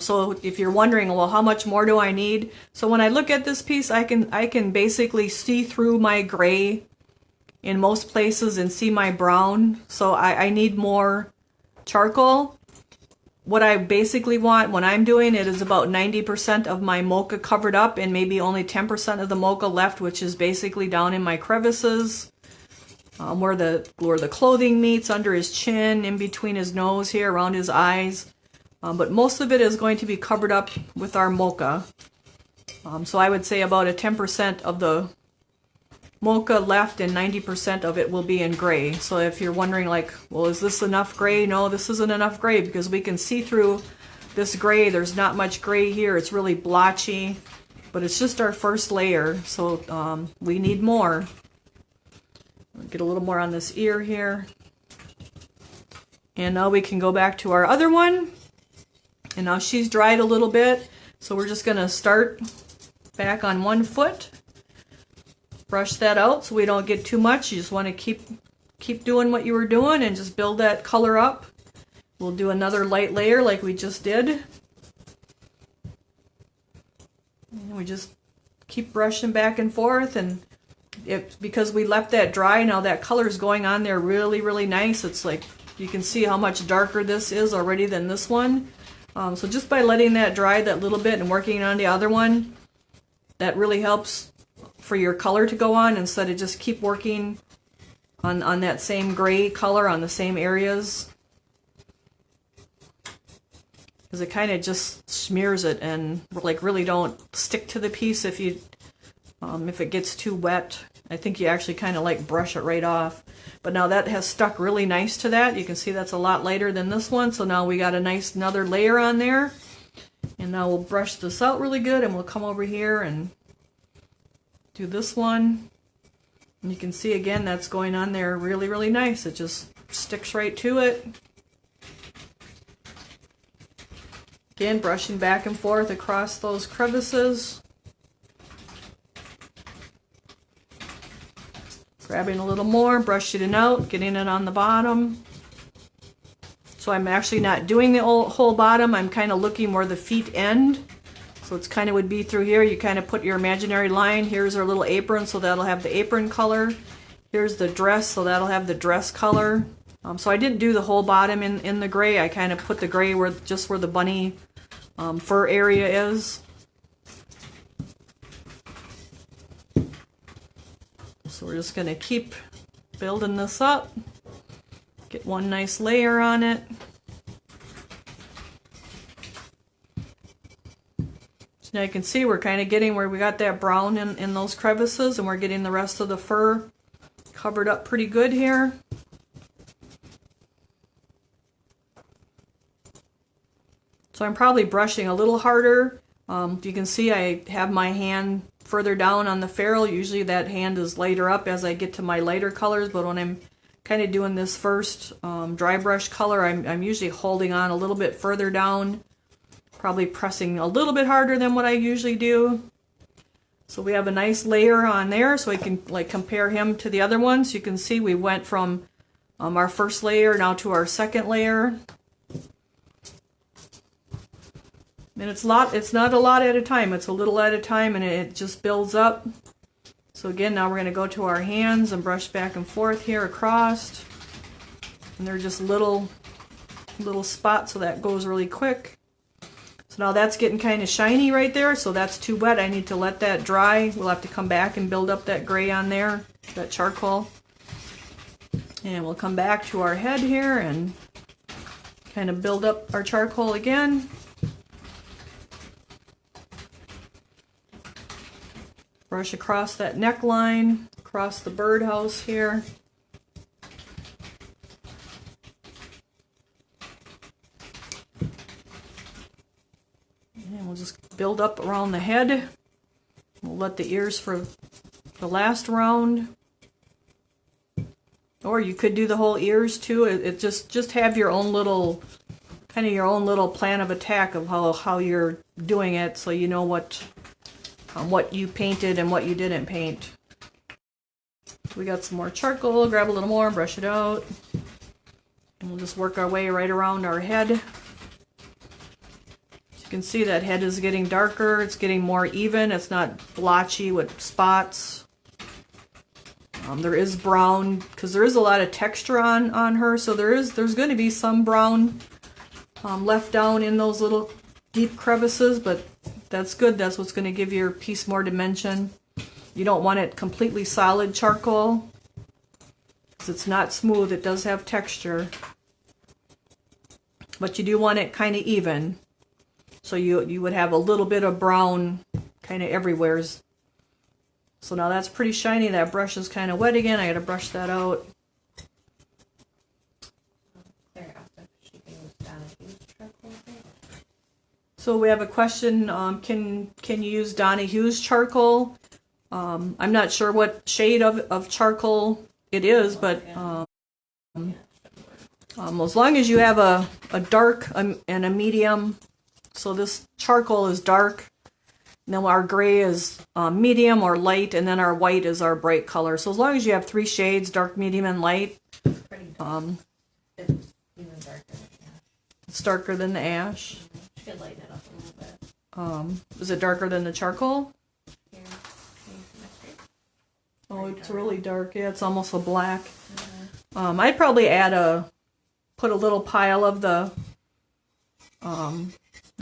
so if you're wondering, well, how much more do I need? So when I look at this piece, I can basically see through my gray in most places and see my brown. So I need more charcoal. What I basically want when I'm doing it is about 90% of my mocha covered up and maybe only 10% of the mocha left, which is basically down in my crevices, where the clothing meets, under his chin, in between his nose here, around his eyes. But most of it is going to be covered up with our mocha. So I would say about a 10% of the mocha left and 90% of it will be in gray. So if you're wondering like, well, is this enough gray? No, this isn't enough gray because we can see through this gray. There's not much gray here. It's really blotchy, but it's just our first layer. So we need more. I'll get a little more on this ear here. And now we can go back to our other one. And now she's dried a little bit. So we're just gonna start back on one foot. Brush that out so we don't get too much. You just want to keep doing what you were doing and just build that color up. We'll do another light layer like we just did. And we just keep brushing back and forth, and because we left that dry, now that color is going on there really, really nice. It's like you can see how much darker this is already than this one. So just by letting that dry that little bit and working on the other one, that really helps for your color to go on instead of just keep working on that same gray color on the same areas, because it kind of just smears it and like really don't stick to the piece if it gets too wet. I think you actually kind of like brush it right off. But now that has stuck really nice to that. You can see that's a lot lighter than this one. So now we got a nice another layer on there. And now we'll brush this out really good, and we'll come over here and do this one. And you can see again that's going on there really, really nice. It just sticks right to it. Again, brushing back and forth across those crevices. Grabbing a little more, brushing it out, getting it on the bottom. So I'm actually not doing the whole bottom. I'm kind of looking where the feet end. So it's kind of would be through here. You kind of put your imaginary line. Here's our little apron, so that'll have the apron color. Here's the dress, so that'll have the dress color. So I didn't do the whole bottom in the gray. I kind of put the gray just where the bunny fur area is. So we're just going to keep building this up. Get one nice layer on it. So now you can see we're kind of getting where we got that brown in those crevices, and we're getting the rest of the fur covered up pretty good here. So I'm probably brushing a little harder. You can see I have my hand further down on the ferrule. Usually that hand is lighter up as I get to my lighter colors, but when I'm kind of doing this first dry brush color, I'm usually holding on a little bit further down, probably pressing a little bit harder than what I usually do. So we have a nice layer on there, so I can like compare him to the other ones. You can see we went from our first layer now to our second layer. And it's not a lot at a time, it's a little at a time, and it just builds up. So again, now we're going to go to our hands and brush back and forth here across. And they're just little spots, so that goes really quick. So now that's getting kind of shiny right there, so that's too wet. I need to let that dry. We'll have to come back and build up that gray on there, that charcoal. And we'll come back to our head here and kind of build up our charcoal again. Brush across that neckline, across the birdhouse here. And we'll just build up around the head. We'll let the ears for the last round. Or you could do the whole ears too. It just have your own little, kind of your own little plan of attack of how you're doing it, so you know what what you painted and what you didn't paint. We got some more charcoal, grab a little more, brush it out. And we'll just work our way right around our head. As you can see, that head is getting darker, it's getting more even, it's not blotchy with spots. There is brown, because there is a lot of texture on her, so there's going to be some brown left down in those little deep crevices, but that's good. That's what's going to give your piece more dimension. You don't want it completely solid charcoal, because it's not smooth. It does have texture, but you do want it kind of even, so you would have a little bit of brown kind of everywhere. So now that's pretty shiny. That brush is kind of wet again. I got to brush that out. So we have a question, can you use Donahue's charcoal? I'm not sure what shade of charcoal it is, but as long as you have a dark and a medium, so this charcoal is dark, and then our gray is medium or light, and then our white is our bright color. So as long as you have 3 shades, dark, medium, and light, it's even darker than ash. It's darker than the ash. You could lighten it up a little bit. Is it darker than the charcoal? Here. Oh, it's really dark. Yeah, it's almost a black. I'd probably put a little pile of the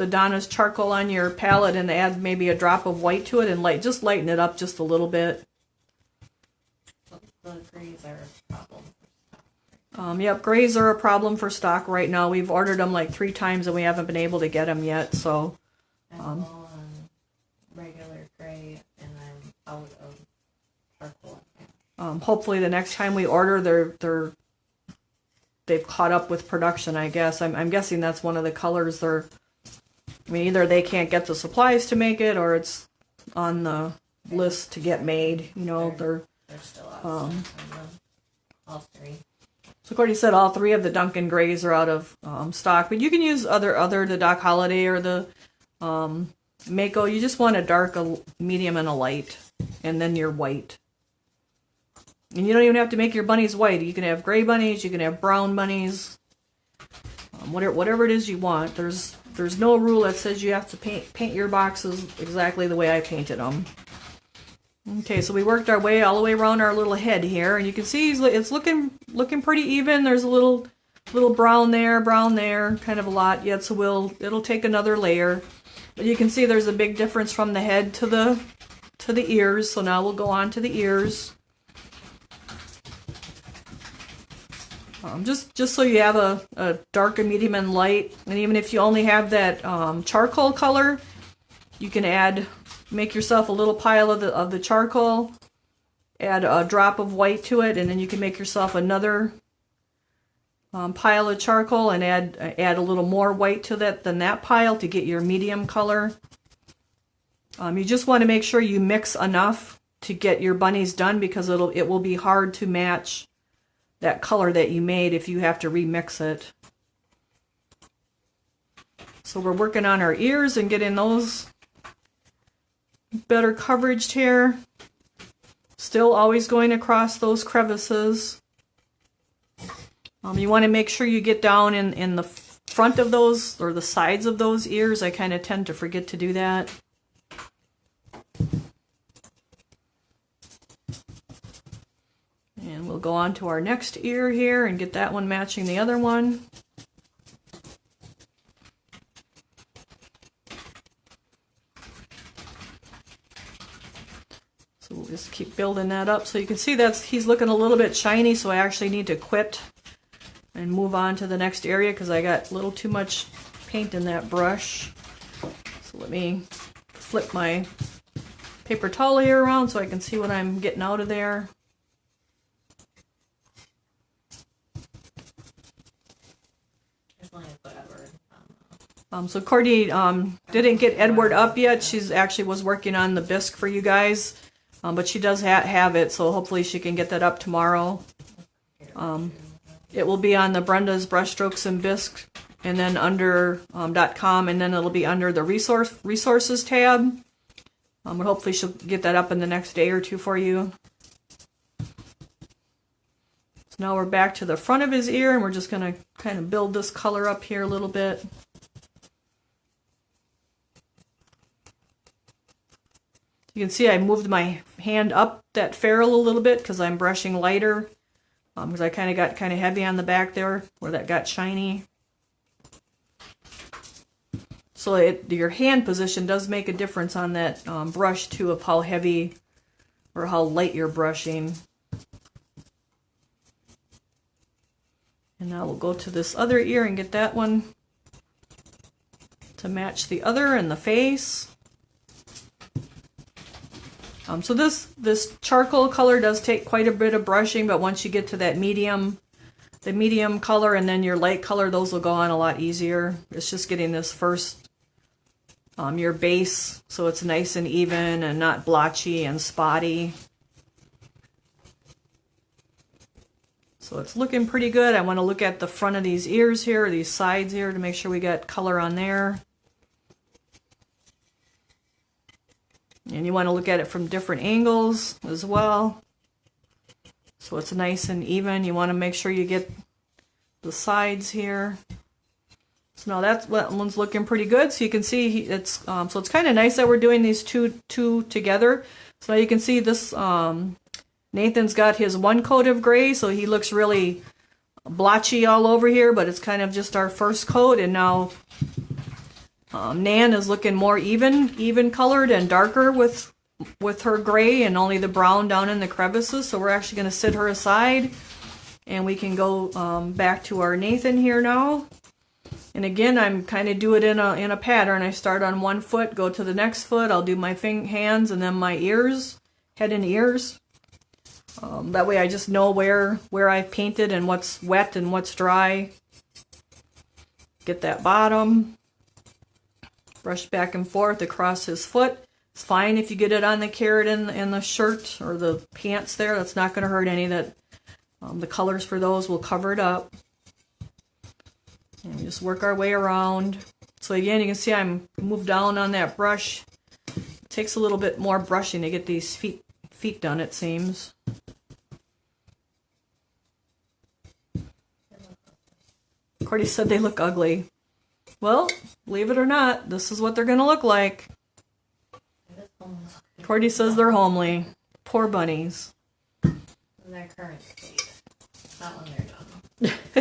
Donna's charcoal on your palette and add maybe a drop of white to it and just lighten it up just a little bit. The grays are a problem. Yep, grays are a problem for stock right now. We've ordered them like 3 times and we haven't been able to get them yet. So, I'm low on regular gray and I'm out of charcoal. Hopefully the next time we order, they've caught up with production. I guess I'm guessing that's one of the colors either they can't get the supplies to make it, or it's on the list to get made. You know, they're still out. All 3. So Courtney said all 3 of the Duncan Grays are out of stock, but you can use the Doc Holiday or the Mako. You just want a dark, a medium, and a light, and then your white. And you don't even have to make your bunnies white. You can have gray bunnies, you can have brown bunnies, whatever it is you want. There's no rule that says you have to paint your boxes exactly the way I painted them. Okay, so we worked our way all the way around our little head here, and you can see it's looking pretty even. There's a little brown there, kind of a lot yet. So it'll take another layer, but you can see there's a big difference from the head to the ears. So now we'll go on to the ears. Just so you have a dark, a medium, and light, and even if you only have that charcoal color, you can make yourself a little pile of the charcoal, add a drop of white to it, and then you can make yourself another pile of charcoal and add a little more white to that pile to get your medium color. You just want to make sure you mix enough to get your bunnies done, because it will be hard to match that color that you made if you have to remix it. So we're working on our ears and getting those better coverage here. Still always going across those crevices. You want to make sure you get down in the front of those, or the sides of those ears. I kind of tend to forget to do that. And we'll go on to our next ear here and get that one matching the other one. So we'll just keep building that up. So you can see he's looking a little bit shiny, so I actually need to quit and move on to the next area because I got a little too much paint in that brush. So let me flip my paper towel here around so I can see what I'm getting out of there. So Courtney didn't get Edward up yet. She's actually was working on the bisque for you guys, but she does have it, so hopefully she can get that up tomorrow. It will be on the Brenda's Brushstrokes and Bisque, and then under .com, and then it'll be under the resources tab. But hopefully she'll get that up in the next day or two for you. So now we're back to the front of his ear, and we're just going to kind of build this color up here a little bit. You can see I moved my hand up that ferrule a little bit because I'm brushing lighter. Because I kind of got kind of heavy on the back there where that got shiny. So your hand position does make a difference on that brush too, of how heavy or how light you're brushing. And now we'll go to this other ear and get that one to match the other and the face. So this charcoal color does take quite a bit of brushing, but once you get to that the medium color and then your light color, those will go on a lot easier. It's just getting this first, your base, so it's nice and even and not blotchy and spotty. So it's looking pretty good. I want to look at the front of these ears here, these sides here, to make sure we got color on there. And you want to look at it from different angles as well. So it's nice and even. You want to make sure you get the sides here. So now that one's looking pretty good. So you can see it's so it's kind of nice that we're doing these two together. So now you can see this Nathan's got his one coat of gray, so he looks really blotchy all over here, but it's kind of just our first coat. And now Nan is looking more even colored and darker with her gray and only the brown down in the crevices. So we're actually going to sit her aside, and we can go back to our Nathan here now. And again, I'm kind of do it in a pattern. I start on one foot, go to the next foot. I'll do my hands and then my ears, head and ears. That way I just know where I've painted and what's wet and what's dry. Get that bottom. Brush back and forth across his foot. It's fine if you get it on the carrot and the shirt or the pants there. That's not going to hurt any. That the colors for those will cover it up. And we just work our way around. So again, you can see I'm moved down on that brush. It takes a little bit more brushing to get these feet done, it seems. Cordy said they look ugly. Well, believe it or not, this is what they're going to look like. Cordy says they're homely. Poor bunnies. In their current state. Not when they're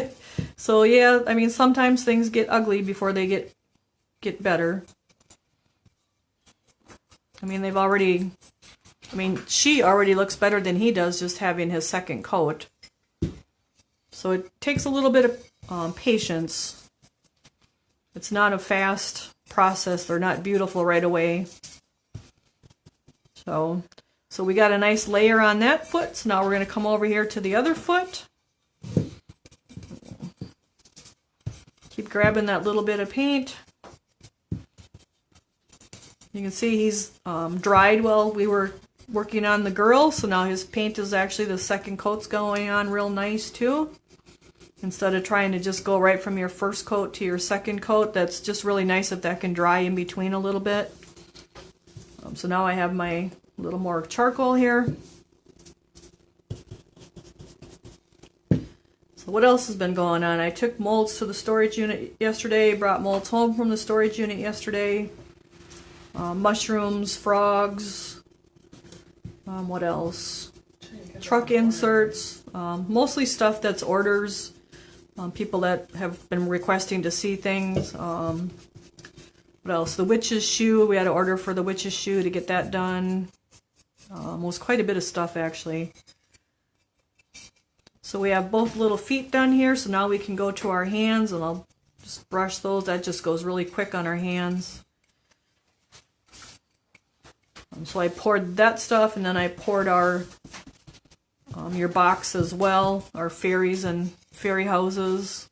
done. So yeah, I mean, sometimes things get ugly before they get better. I mean, she already looks better than he does just having his second coat. So it takes a little bit of patience. It's not a fast process. They're not beautiful right away. So we got a nice layer on that foot. So now we're going to come over here to the other foot. Keep grabbing that little bit of paint. You can see he's dried while we were working on the girl. So now his paint is actually, the second coat's going on real nice too. Instead of trying to just go right from your first coat to your second coat, that's just really nice if that can dry in between a little bit. So now I have my little more charcoal here. So what else has been going on? I took molds to the storage unit yesterday, brought molds home from the storage unit yesterday. Mushrooms, frogs, what else? Truck inserts, mostly stuff that's orders. People that have been requesting to see things. What else? The witch's shoe. We had to order for the witch's shoe to get that done. Was quite a bit of stuff actually. So we have both little feet done here. So now we can go to our hands, and I'll just brush those. That just goes really quick on our hands. So I poured that stuff, and then I poured our your box as well, our fairies and fairy houses.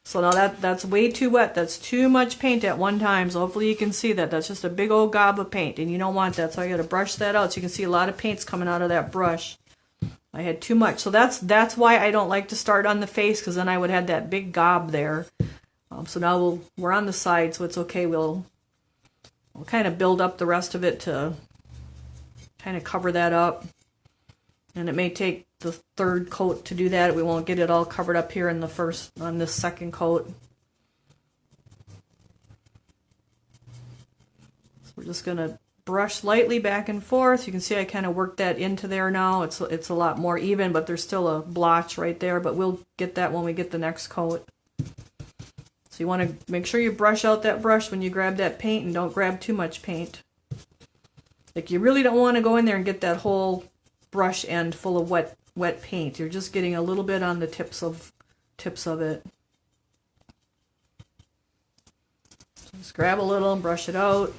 So now that's way too wet. That's too much paint at one time. So hopefully you can see that. That's just a big old gob of paint, and you don't want that. So I got to brush that out. So you can see a lot of paint's coming out of that brush. I had too much. So that's why I don't like to start on the face, because then I would have that big gob there. So now we're on the side, so it's okay. We'll We'll kind of build up the rest of it to kind of cover that up. And it may take the third coat to do that. We won't get it all covered up here on this second coat. So we're just going to brush lightly back and forth. You can see I kind of worked that into there now. It's a lot more even, but there's still a blotch right there, but we'll get that when we get the next coat. So you want to make sure you brush out that brush when you grab that paint, and don't grab too much paint. Like, you really don't want to go in there and get that whole brush end full of wet paint. You're just getting a little bit on the tips of it. So just grab a little and brush it out.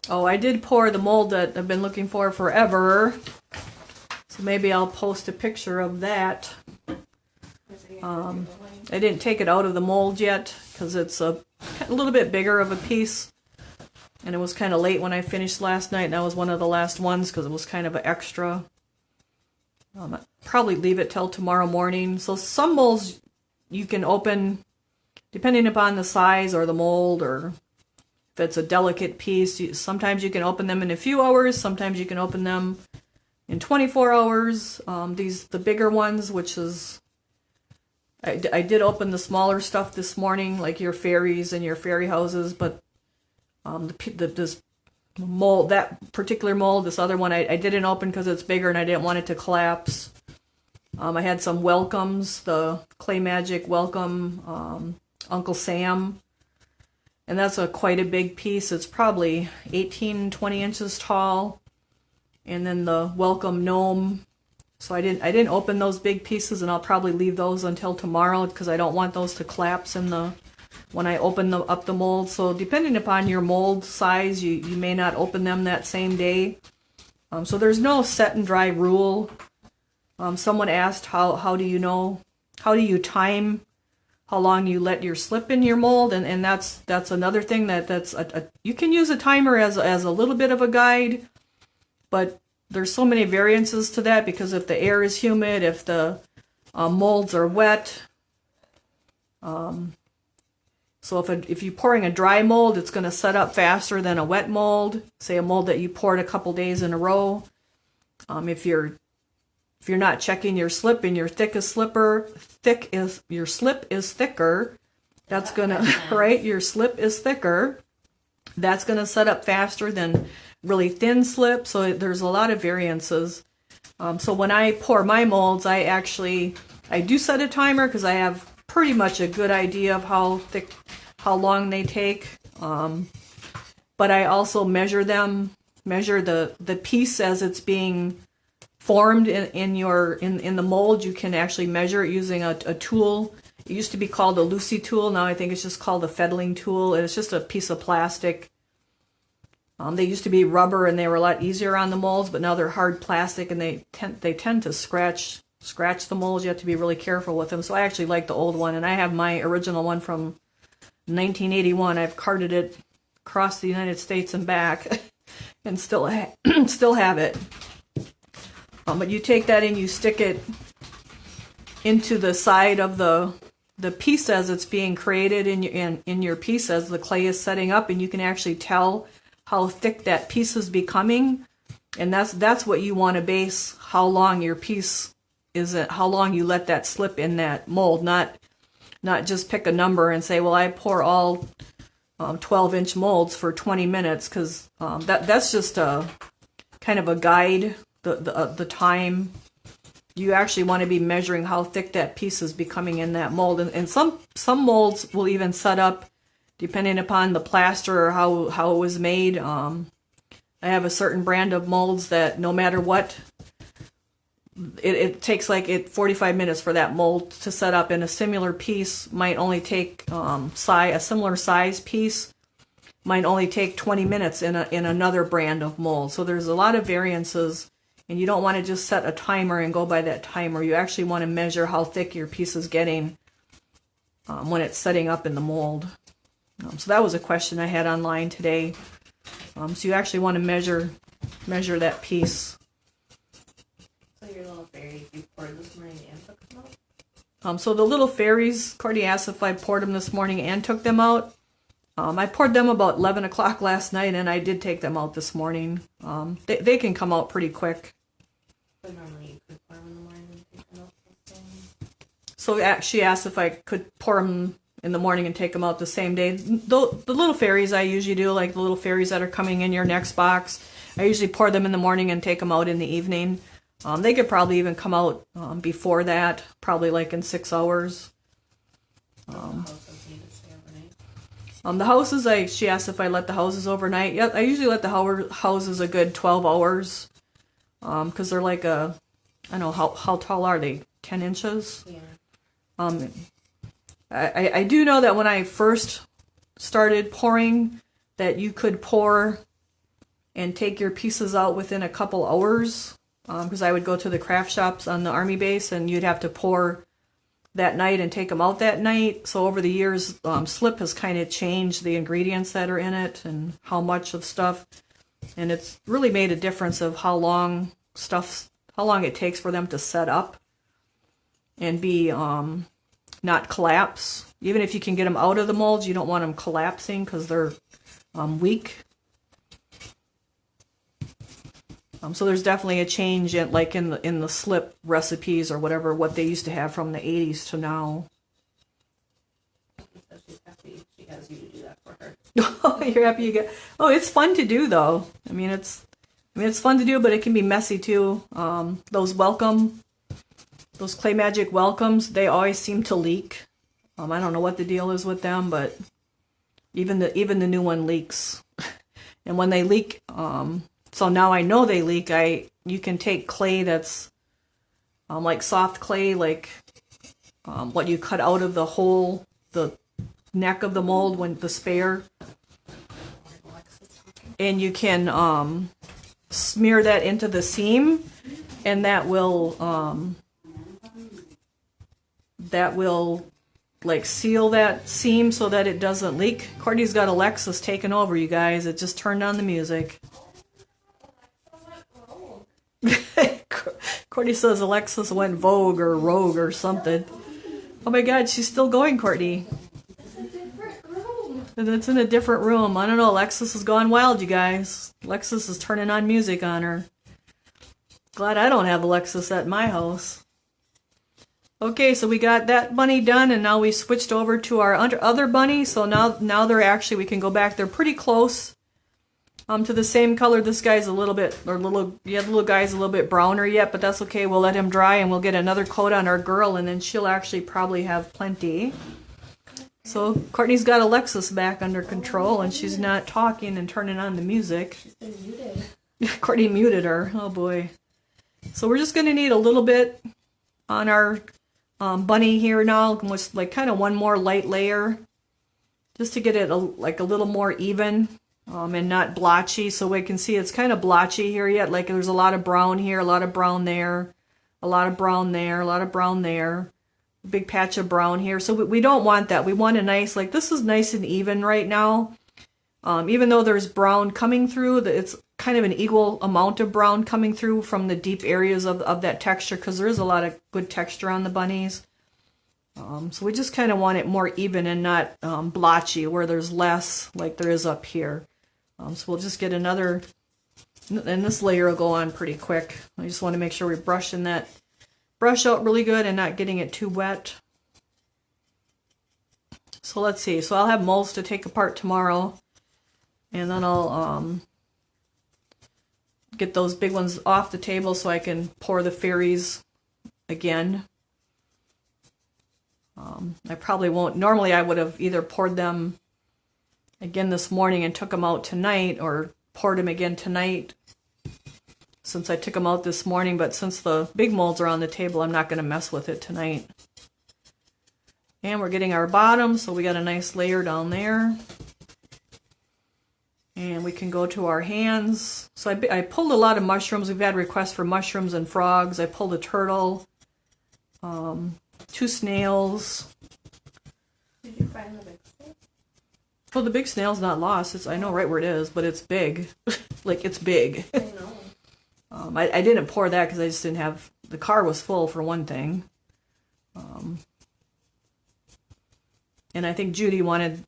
Oh, I did pour the mold that I've been looking for forever. So maybe I'll post a picture of that. I didn't take it out of the mold yet because it's a little bit bigger of a piece. And it was kind of late when I finished last night. And that was one of the last ones because it was kind of an extra. I'll probably leave it till tomorrow morning. So some molds you can open depending upon the size or the mold, or if it's a delicate piece. Sometimes you can open them in a few hours. Sometimes you can open them in 24 hours. The bigger ones, which is... I did open the smaller stuff this morning, like your fairies and your fairy houses, but this mold, that particular mold, this other one, I didn't open because it's bigger and I didn't want it to collapse. I had some welcomes, the Clay Magic Welcome, Uncle Sam, and that's quite a big piece. It's probably 18-20 inches tall. And then the Welcome Gnome. So I didn't open those big pieces, and I'll probably leave those until tomorrow because I don't want those to collapse when I open up the mold. So depending upon your mold size, you may not open them that same day. So there's no set and dry rule. Someone asked how do you time how long you let your slip in your mold, and that's another thing you can use a timer as a little bit of a guide, but there's so many variances to that because if the air is humid, if the molds are wet. So if you're pouring a dry mold, it's going to set up faster than a wet mold. Say a mold that you poured a couple days in a row. If you're not checking your slip and your your slip is thicker, that's gonna right. Your slip is thicker. That's gonna set up faster than really thin slip, so there's a lot of variances. So when I pour my molds, I do set a timer because I have pretty much a good idea of how long they take. But I also measure the piece as it's being formed in the mold. You can actually measure it using a tool. It used to be called a Lucy tool. Now I think it's just called a fettling tool. It's just a piece of plastic. They used to be rubber and they were a lot easier on the molds, but now they're hard plastic and they tend to scratch the molds. You have to be really careful with them. So I actually like the old one, and I have my original one from 1981. I've carted it across the United States and back and still have it. But you take that and you stick it into the side of the piece as it's being created in your piece as the clay is setting up, and you can actually tell how thick that piece is becoming, and that's what you want to base how long your piece is, how long you let that slip in that mold, not just pick a number and say, well, I pour all 12-inch molds for 20 minutes, because that's just a kind of a guide. The time you actually want to be measuring how thick that piece is becoming in that mold, and some molds will even set up depending upon the plaster or how it was made. I have a certain brand of molds that no matter what, it takes 45 minutes for that mold to set up, and a similar piece might only take a similar size piece might only take 20 minutes in another brand of mold. So there's a lot of variances, and you don't want to just set a timer and go by that timer. You actually want to measure how thick your piece is getting when it's setting up in the mold. So that was a question I had online today. So you actually want to measure that piece. So your little fairies, you poured this morning and took them out? So the little fairies, Courtney asked if I poured them this morning and took them out. I poured them about 11 o'clock last night, and I did take them out this morning. They can come out pretty quick. But normally you could pour them in the morning and take them out the same. So she asked if I could pour them in the morning and take them out the same day. The little fairies I usually do, like the little fairies that are coming in your next box, I usually pour them in the morning and take them out in the evening. They could probably even come out before that, probably like in 6 hours. The houses, she asked if I let the houses overnight. Yeah, I usually let the houses a good 12 hours. Because they're like I don't know, how tall are they? 10 inches? Yeah. I do know that when I first started pouring, that you could pour and take your pieces out within a couple hours. Because I would go to the craft shops on the Army base, and you'd have to pour that night and take them out that night. So over the years, Slip has kind of changed the ingredients that are in it and how much of stuff, and it's really made a difference of how long it takes for them to set up and be not collapse. Even if you can get them out of the molds, you don't want them collapsing because they're weak. So there's definitely a change in the Slip recipes or whatever, what they used to have from the 80s to now. So she's happy she has you to do that for her. Oh, you're happy you get. Oh, it's fun to do though. I mean, it's fun to do, but it can be messy too. Those Clay Magic welcomes, they always seem to leak. I don't know what the deal is with them, but even the new one leaks. And when they leak, so now I know they leak. You can take clay that's like soft clay, like what you cut out of the neck of the mold when the spare, and you can smear that into the seam, and that will like seal that seam so that it doesn't leak. Courtney's got Alexis taking over, you guys. It just turned on the music. Courtney says Alexis went vogue or rogue or something. Oh my god, she's still going, Courtney. And it's in a different room. I don't know, Alexis has gone wild, you guys. Alexis is turning on music on her. Glad I don't have Alexis at my house. Okay, so we got that bunny done, and now we switched over to our other bunny. So now they're actually, we can go back. They're pretty close to the same color. This guy's a little bit, the little guy's a little bit browner yet, but that's okay. We'll let him dry, and we'll get another coat on our girl, and then she'll actually probably have plenty. So Courtney's got Alexis back under control, and she's not talking and turning on the music. She's been muted. Courtney muted her. Oh boy. So we're just going to need a little bit on our bunny here now, with like kind of one more light layer, just to get it like a little more even and not blotchy. So we can see it's kind of blotchy here yet. Like there's a lot of brown here, a lot of brown there, a lot of brown there, a lot of brown there. A big patch of brown here. So we don't want that. We want a nice, like this is nice and even right now. Even though there's brown coming through, it's kind of an equal amount of brown coming through from the deep areas of that texture, because there is a lot of good texture on the bunnies. So we just kind of want it more even and not blotchy, where there's less like there is up here. So we'll just get another, and this layer will go on pretty quick. I just want to make sure we're brushing that brush out really good and not getting it too wet. So let's see. So I'll have molds to take apart tomorrow, and then I'll get those big ones off the table so I can pour the fairies again. I probably won't. Normally I would have either poured them again this morning and took them out tonight, or poured them again tonight since I took them out this morning, but since the big molds are on the table, I'm not going to mess with it tonight. And we're getting our bottom, so we got a nice layer down there. And we can go to our hands. So I pulled a lot of mushrooms. We've had requests for mushrooms and frogs. I pulled a turtle, 2 snails. Did you find the big snail? Well, the big snail's not lost. I know right where it is, but it's big. Like, it's big. I know. I didn't pour that because I just didn't have, the car was full for one thing. And I think Judy wanted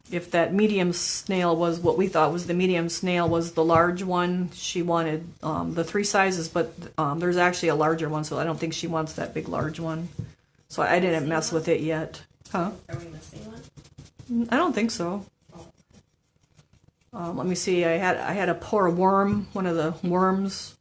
if that medium snail was what we thought was the medium snail was the large one. She wanted the 3 sizes, but there's actually a larger one, so I don't think she wants that big large one. So I didn't mess with it yet. Huh? Are we missing one? I don't think so. Oh. Let me see. I had to pour a worm, one of the worms,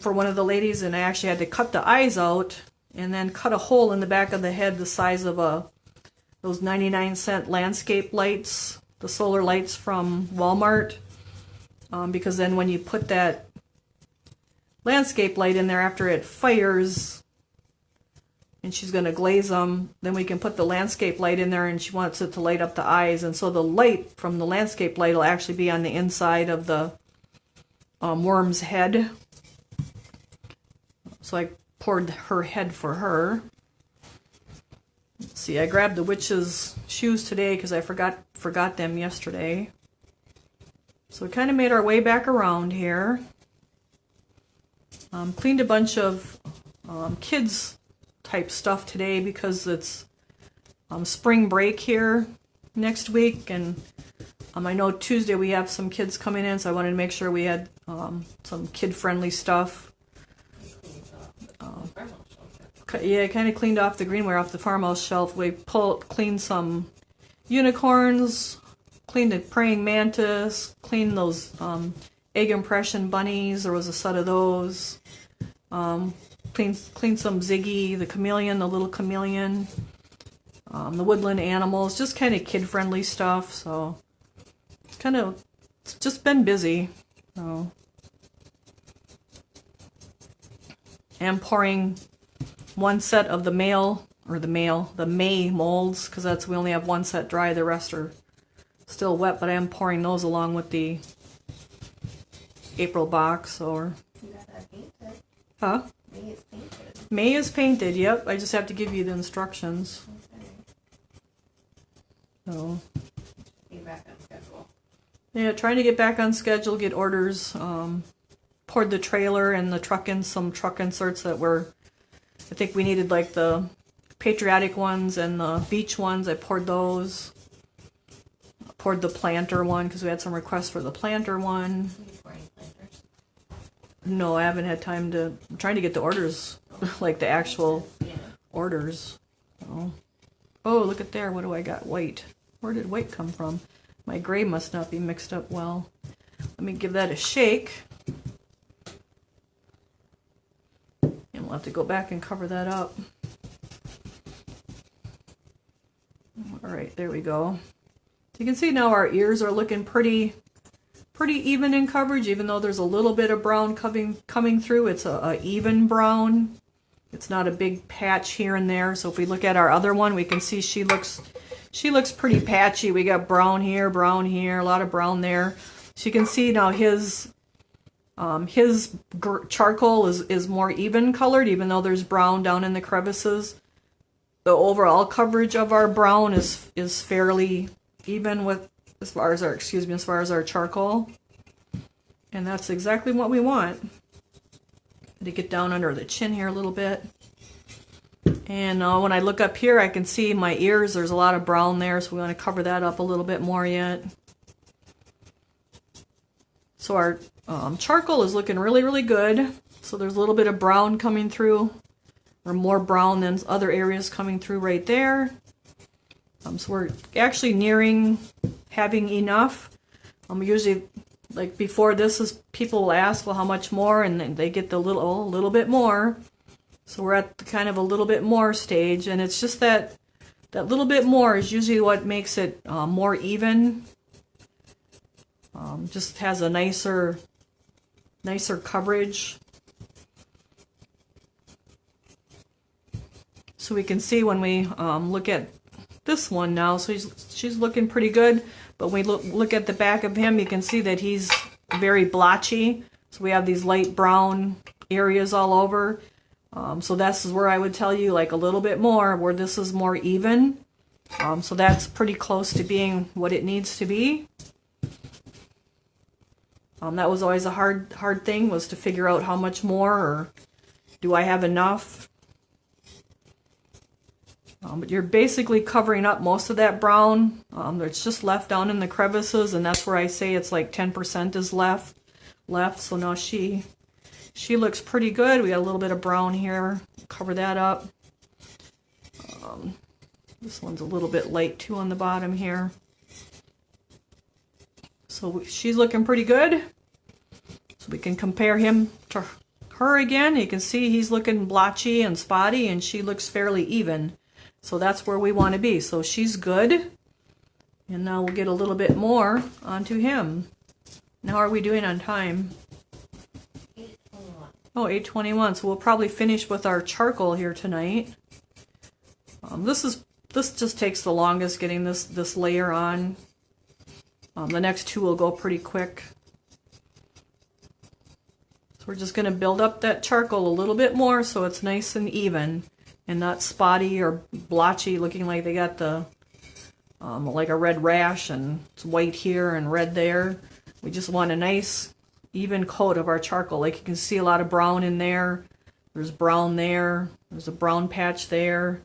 for one of the ladies, and I actually had to cut the eyes out and then cut a hole in the back of the head the size of those 99-cent landscape lights, the solar lights from Walmart, because then when you put that landscape light in there after it fires, and she's going to glaze them, then we can put the landscape light in there, and she wants it to light up the eyes, and so the light from the landscape light will actually be on the inside of the worm's head. So I poured her head for her. Let's see, I grabbed the witch's shoes today because I forgot them yesterday. So we kind of made our way back around here. Cleaned a bunch of kids type stuff today because it's spring break here next week, and I know Tuesday we have some kids coming in, so I wanted to make sure we had some kid-friendly stuff. Yeah, I kind of cleaned off the greenware off the farmhouse shelf. We cleaned some unicorns, cleaned a praying mantis, cleaned those egg impression bunnies. There was a set of those. Cleaned some Ziggy, the chameleon, the little chameleon, the woodland animals, just kind of kid-friendly stuff. So it's just been busy. So I'm pouring one set of the May molds, because we only have one set dry. The rest are still wet, but I am pouring those along with the April box. Or You got that painted. huh? May is painted. May is painted. Yep, I just have to give you the instructions. Okay. So Be back on schedule. yeah, trying to get back on schedule, get orders. Poured the trailer and the truck in some truck inserts that were, I think we needed like the patriotic ones and the beach ones. I poured those. Poured the planter one because we had some requests for the planter one. You pouring planters? No, I haven't had time to. I'm trying to get the orders, like the actual Yeah. orders. Oh, look at there. What do I got? White. Where did white come from? My gray must not be mixed up well. Let me give that a shake. And we'll have to go back and cover that up. All right, there we go. So you can see now our ears are looking pretty even in coverage, even though there's a little bit of brown coming through. It's a even brown. It's not a big patch here and there. So if we look at our other one, we can see she looks pretty patchy. We got brown here, a lot of brown there. So you can see now his charcoal is more even colored, even though there's brown down in the crevices. The overall coverage of our brown is fairly even with as far as our charcoal. And that's exactly what we want. To get down under the chin here a little bit. And when I look up here, I can see my ears. There's a lot of brown there, so we want to cover that up a little bit more yet. So our charcoal is looking really, really good. So there's a little bit of brown coming through, or more brown than other areas coming through right there. So we're actually nearing having enough. Usually, like before this, is people will ask, well, how much more? And then they get the little bit more. So we're at the kind of a little bit more stage, and it's just that little bit more is usually what makes it more even. Just has a nicer coverage. So we can see when we look at this one now, so she's looking pretty good. But when we look at the back of him, you can see that he's very blotchy. So we have these light brown areas all over. So this is where I would tell you like a little bit more, where this is more even. So that's pretty close to being what it needs to be. That was always a hard thing, was to figure out how much more, or do I have enough? But you're basically covering up most of that brown. It's just left down in the crevices, and that's where I say it's like 10% is left. So now she looks pretty good. We got a little bit of brown here. Cover that up. This one's a little bit light too on the bottom here. So she's looking pretty good. So we can compare him to her again. You can see he's looking blotchy and spotty, and she looks fairly even. So that's where we want to be. So she's good. And now we'll get a little bit more onto him. Now, how are we doing on time? 8:21. Oh, 8:21. So we'll probably finish with our charcoal here tonight. This just takes the longest getting this layer on. The next two will go pretty quick. So we're just going to build up that charcoal a little bit more so it's nice and even and not spotty or blotchy, looking like they got the like a red rash and it's white here and red there. We just want a nice even coat of our charcoal. Like you can see a lot of brown in there. There's brown there. There's a brown patch there.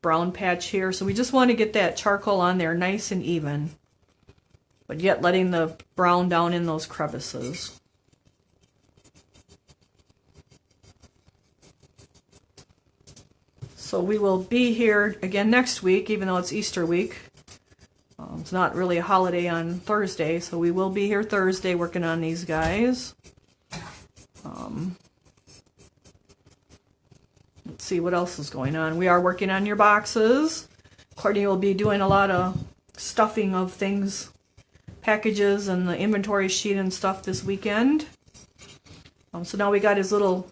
Brown patch here. So we just want to get that charcoal on there nice and even, but yet letting the brown down in those crevices. So we will be here again next week, even though it's Easter week. It's not really a holiday on Thursday, so we will be here Thursday working on these guys. Let's see what else is going on. We are working on your boxes. Courtney will be doing a lot of stuffing of things, packages, and the inventory sheet and stuff this weekend. So now we got his little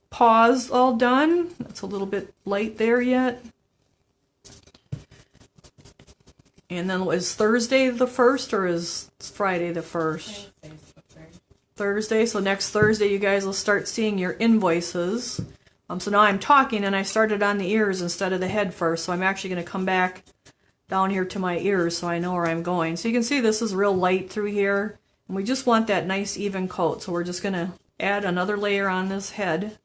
paws all done. It's a little bit light there yet. And then is Thursday the 1st or is Friday the 1st? Thursday. So next Thursday you guys will start seeing your invoices. So now I'm talking and I started on the ears instead of the head first. So I'm actually going to come back down here to my ears so I know where I'm going. So you can see this is real light through here. And we just want that nice even coat. So we're just going to add another layer on this head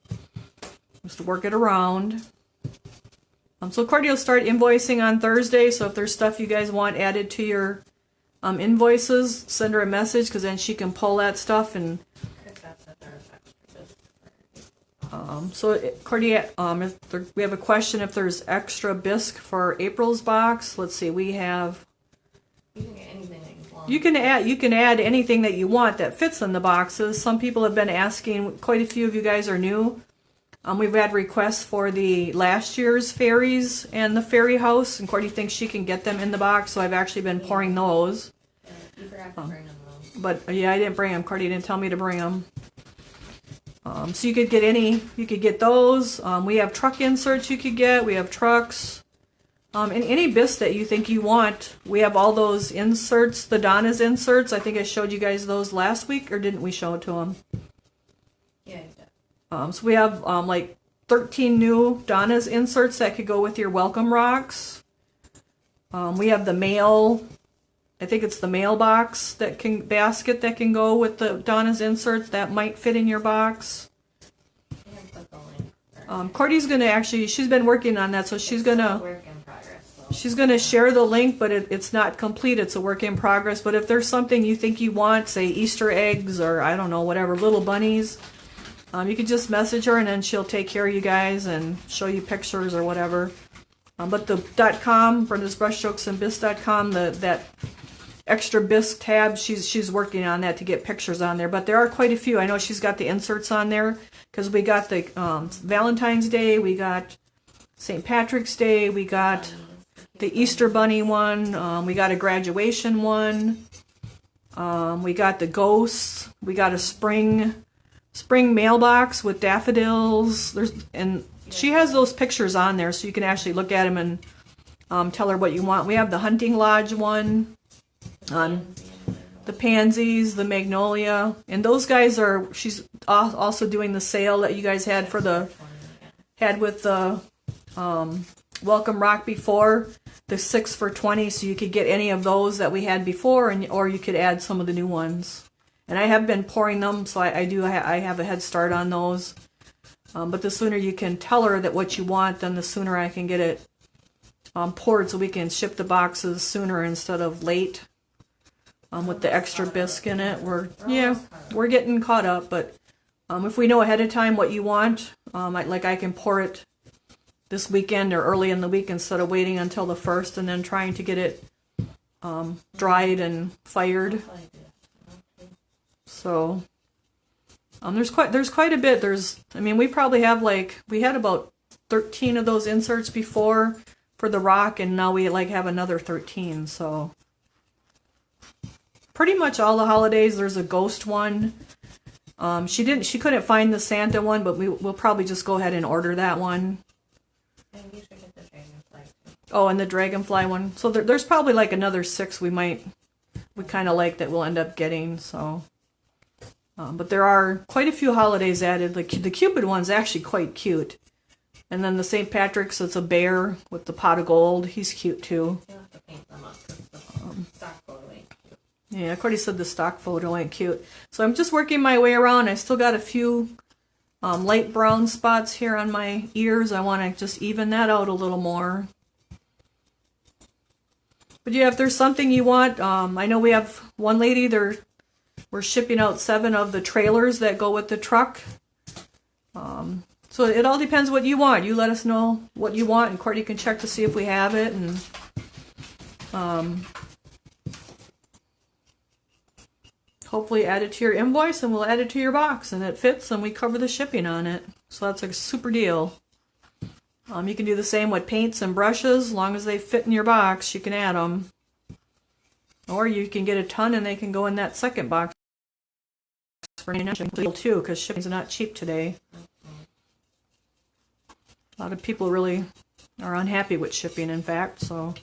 just to work it around. So Courtney will start invoicing on Thursday. So if there's stuff you guys want added to your invoices, send her a message because then she can pull that stuff. And Courtney, we have a question if there's extra bisque for April's box. Let's see, we have. You can get anything that you want. You can add anything that you want that fits in the boxes. Some people have been asking. Quite a few of you guys are new. We've had requests for the last year's fairies and the fairy house, and Courtney thinks she can get them in the box, so I've actually been pouring those. You forgot to bring them though. But yeah, I didn't bring them. Courtney didn't tell me to bring them. So you could get those. We have truck inserts you could get. We have trucks. And any bisque that you think you want. We have all those inserts, the Donna's inserts. I think I showed you guys those last week, or didn't we show it to them? Yeah, you did. So we have like 13 new Donna's inserts that could go with your welcome rocks. We have the mail, I think it's the mailbox basket that can go with the Donna's inserts that might fit in your box. Courtney's gonna she's been working on that, so she's gonna work in progress. She's gonna share the link, but it's not complete. It's a work in progress. But if there's something you think you want, say Easter eggs or I don't know, whatever, little bunnies, you can just message her and then she'll take care of you guys and show you pictures or whatever. But the .com for this brushstrokesandbisque.com, that extra bisque tab, she's working on that to get pictures on there. But there are quite a few. I know she's got the inserts on there because we got the Valentine's Day, we got St. Patrick's Day, we got the Easter Bunny one, we got a graduation one, we got the ghosts, we got a spring mailbox with daffodils. She has those pictures on there, so you can actually look at them and tell her what you want. We have the hunting lodge one, the pansies, the magnolia, and those guys she's also doing the sale that you guys had with the welcome rock before, the 6 for $20, so you could get any of those that we had before, or you could add some of the new ones. And I have been pouring them, so I have a head start on those. But the sooner you can tell her that what you want, then the sooner I can get it poured so we can ship the boxes sooner instead of late. With the extra bisque in it, we're getting caught up. But if we know ahead of time what you want, I can pour it this weekend or early in the week instead of waiting until the 1st and then trying to get it dried and fired. So there's quite a bit. We probably have we had about 13 of those inserts before for the rock, and now we have another 13. So pretty much all the holidays there's a ghost one. She couldn't find the Santa one, but we'll probably just go ahead and order that one. And you should get the dragonfly too. Oh, and the dragonfly one. So there's probably another 6 we kind of like that we'll end up getting. So, but there are quite a few holidays added. The Cupid one's actually quite cute. And then the St. Patrick's, it's a bear with the pot of gold. He's cute too. You'll have to paint them up because the stock photo ain't cute. Yeah, Cordy said the stock photo ain't cute. So I'm just working my way around. I still got a few light brown spots here on my ears. I want to just even that out a little more. But yeah, if there's something you want, I know we have one lady, we're shipping out 7 of the trailers that go with the truck. So it all depends what you want. You let us know what you want, and Cordy can check to see if we have it. And hopefully add it to your invoice, and we'll add it to your box, and it fits, and we cover the shipping on it. So that's a super deal. You can do the same with paints and brushes. As long as they fit in your box, you can add them. Or you can get a ton, and they can go in that second box for $99 too, because shipping's not cheap today. A lot of people really are unhappy with shipping, in fact, so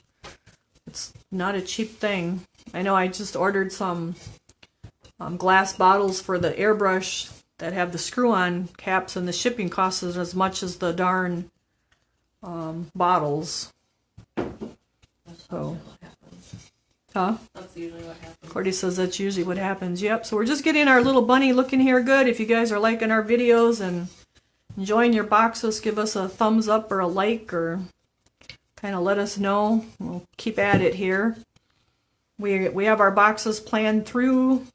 it's not a cheap thing. I know I just ordered some glass bottles for the airbrush that have the screw-on caps, and the shipping costs as much as the darn bottles. So, That's usually what happens. Cordy says that's usually what happens. Yep. So we're just getting our little bunny looking here good. If you guys are liking our videos and enjoying your boxes, give us a thumbs up or a like, or kind of let us know. We'll keep at it here. We have our boxes planned through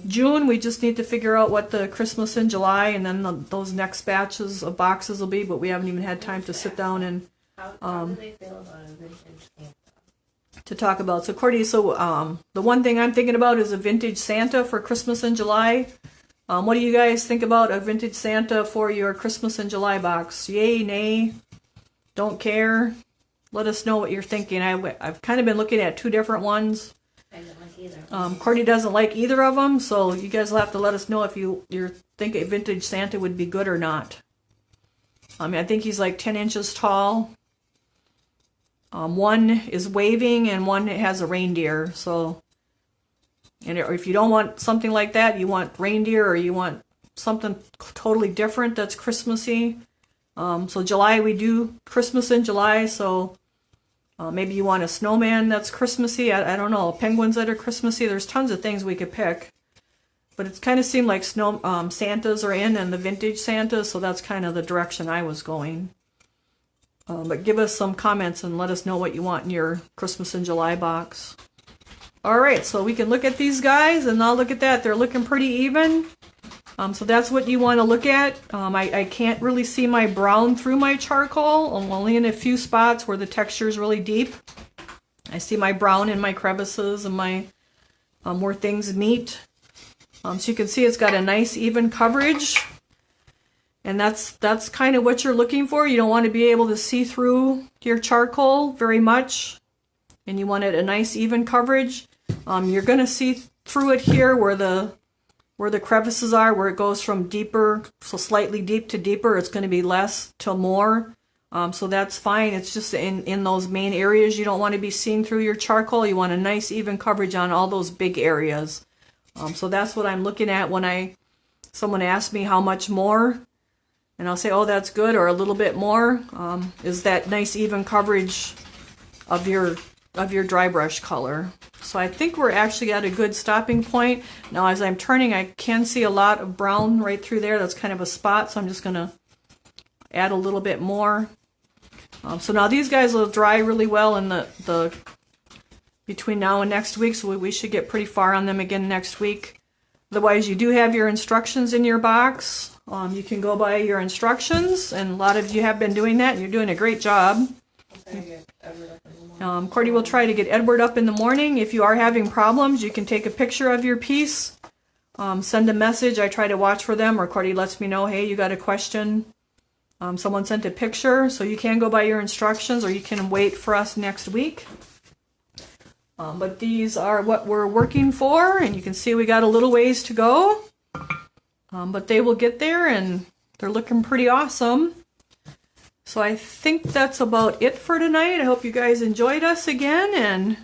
June. We just need to figure out what the Christmas in July and then those next batches of boxes will be, but we haven't even had time to sit down and How do they feel about a vintage Santa? to talk about. So Cordy, the one thing I'm thinking about is a vintage Santa for Christmas in July. What do you guys think about a vintage Santa for your Christmas in July box? Yay, nay, don't care? Let us know what you're thinking. I've kind of been looking at 2 different ones. I don't like either. Cordy doesn't like either of them, so you guys will have to let us know if you think a vintage Santa would be good or not. I think he's 10 inches tall. One is waving and one has a reindeer. So, and if you don't want something like that, you want reindeer, or you want something totally different that's Christmassy. So July, we do Christmas in July, so maybe you want a snowman that's Christmassy. I don't know, penguins that are Christmassy. There's tons of things we could pick. But it's kind of seemed like Santas are in, and the vintage Santas, so that's kind of the direction I was going. But give us some comments and let us know what you want in your Christmas in July box. Alright, so we can look at these guys, and I'll look at that. They're looking pretty even. So that's what you want to look at. I can't really see my brown through my charcoal. I'm only in a few spots where the texture is really deep. I see my brown in my crevices and my where things meet. So you can see it's got a nice even coverage. And that's kind of what you're looking for. You don't want to be able to see through your charcoal very much. And you want it a nice even coverage. You're going to see through it here where the crevices are, where it goes from deeper, so slightly deep to deeper. It's going to be less to more. So that's fine. It's just in those main areas you don't want to be seeing through your charcoal. You want a nice even coverage on all those big areas. So that's what I'm looking at when someone asks me how much more. And I'll say, oh, that's good, or a little bit more, is that nice even coverage of your dry brush color. So I think we're actually at a good stopping point. Now as I'm turning, I can see a lot of brown right through there. That's kind of a spot, so I'm just going to add a little bit more. So now these guys will dry really well in the between now and next week, so we should get pretty far on them again next week. Otherwise, you do have your instructions in your box. You can go by your instructions, and a lot of you have been doing that, and you're doing a great job. Cordy will try to get Edward up in the morning. If you are having problems, you can take a picture of your piece, send a message. I try to watch for them, or Cordy lets me know, hey, you got a question. Someone sent a picture, so you can go by your instructions, or you can wait for us next week. But these are what we're working for, and you can see we got a little ways to go. But they will get there, and they're looking pretty awesome. So I think that's about it for tonight. I hope you guys enjoyed us again, and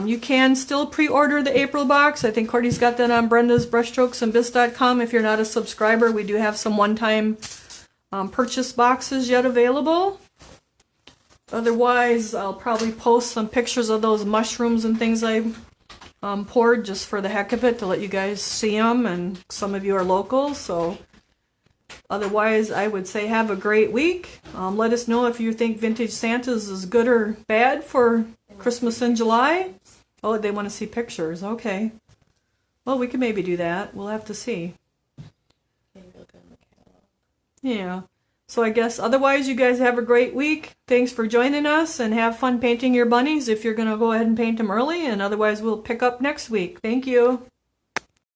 you can still pre-order the April box. I think Cordy's got that on brendasbrushstrokesandbits.com. If you're not a subscriber, we do have some one-time purchase boxes yet available. Otherwise, I'll probably post some pictures of those mushrooms and things I poured just for the heck of it to let you guys see them, and some of you are local, so otherwise I would say have a great week. Let us know if you think Vintage Santas is good or bad for Christmas in July. Oh, they want to see pictures. Okay. Well, we could maybe do that. We'll have to see. Yeah. So I guess otherwise you guys have a great week. Thanks for joining us, and have fun painting your bunnies if you're going to go ahead and paint them early, and otherwise we'll pick up next week. Thank you.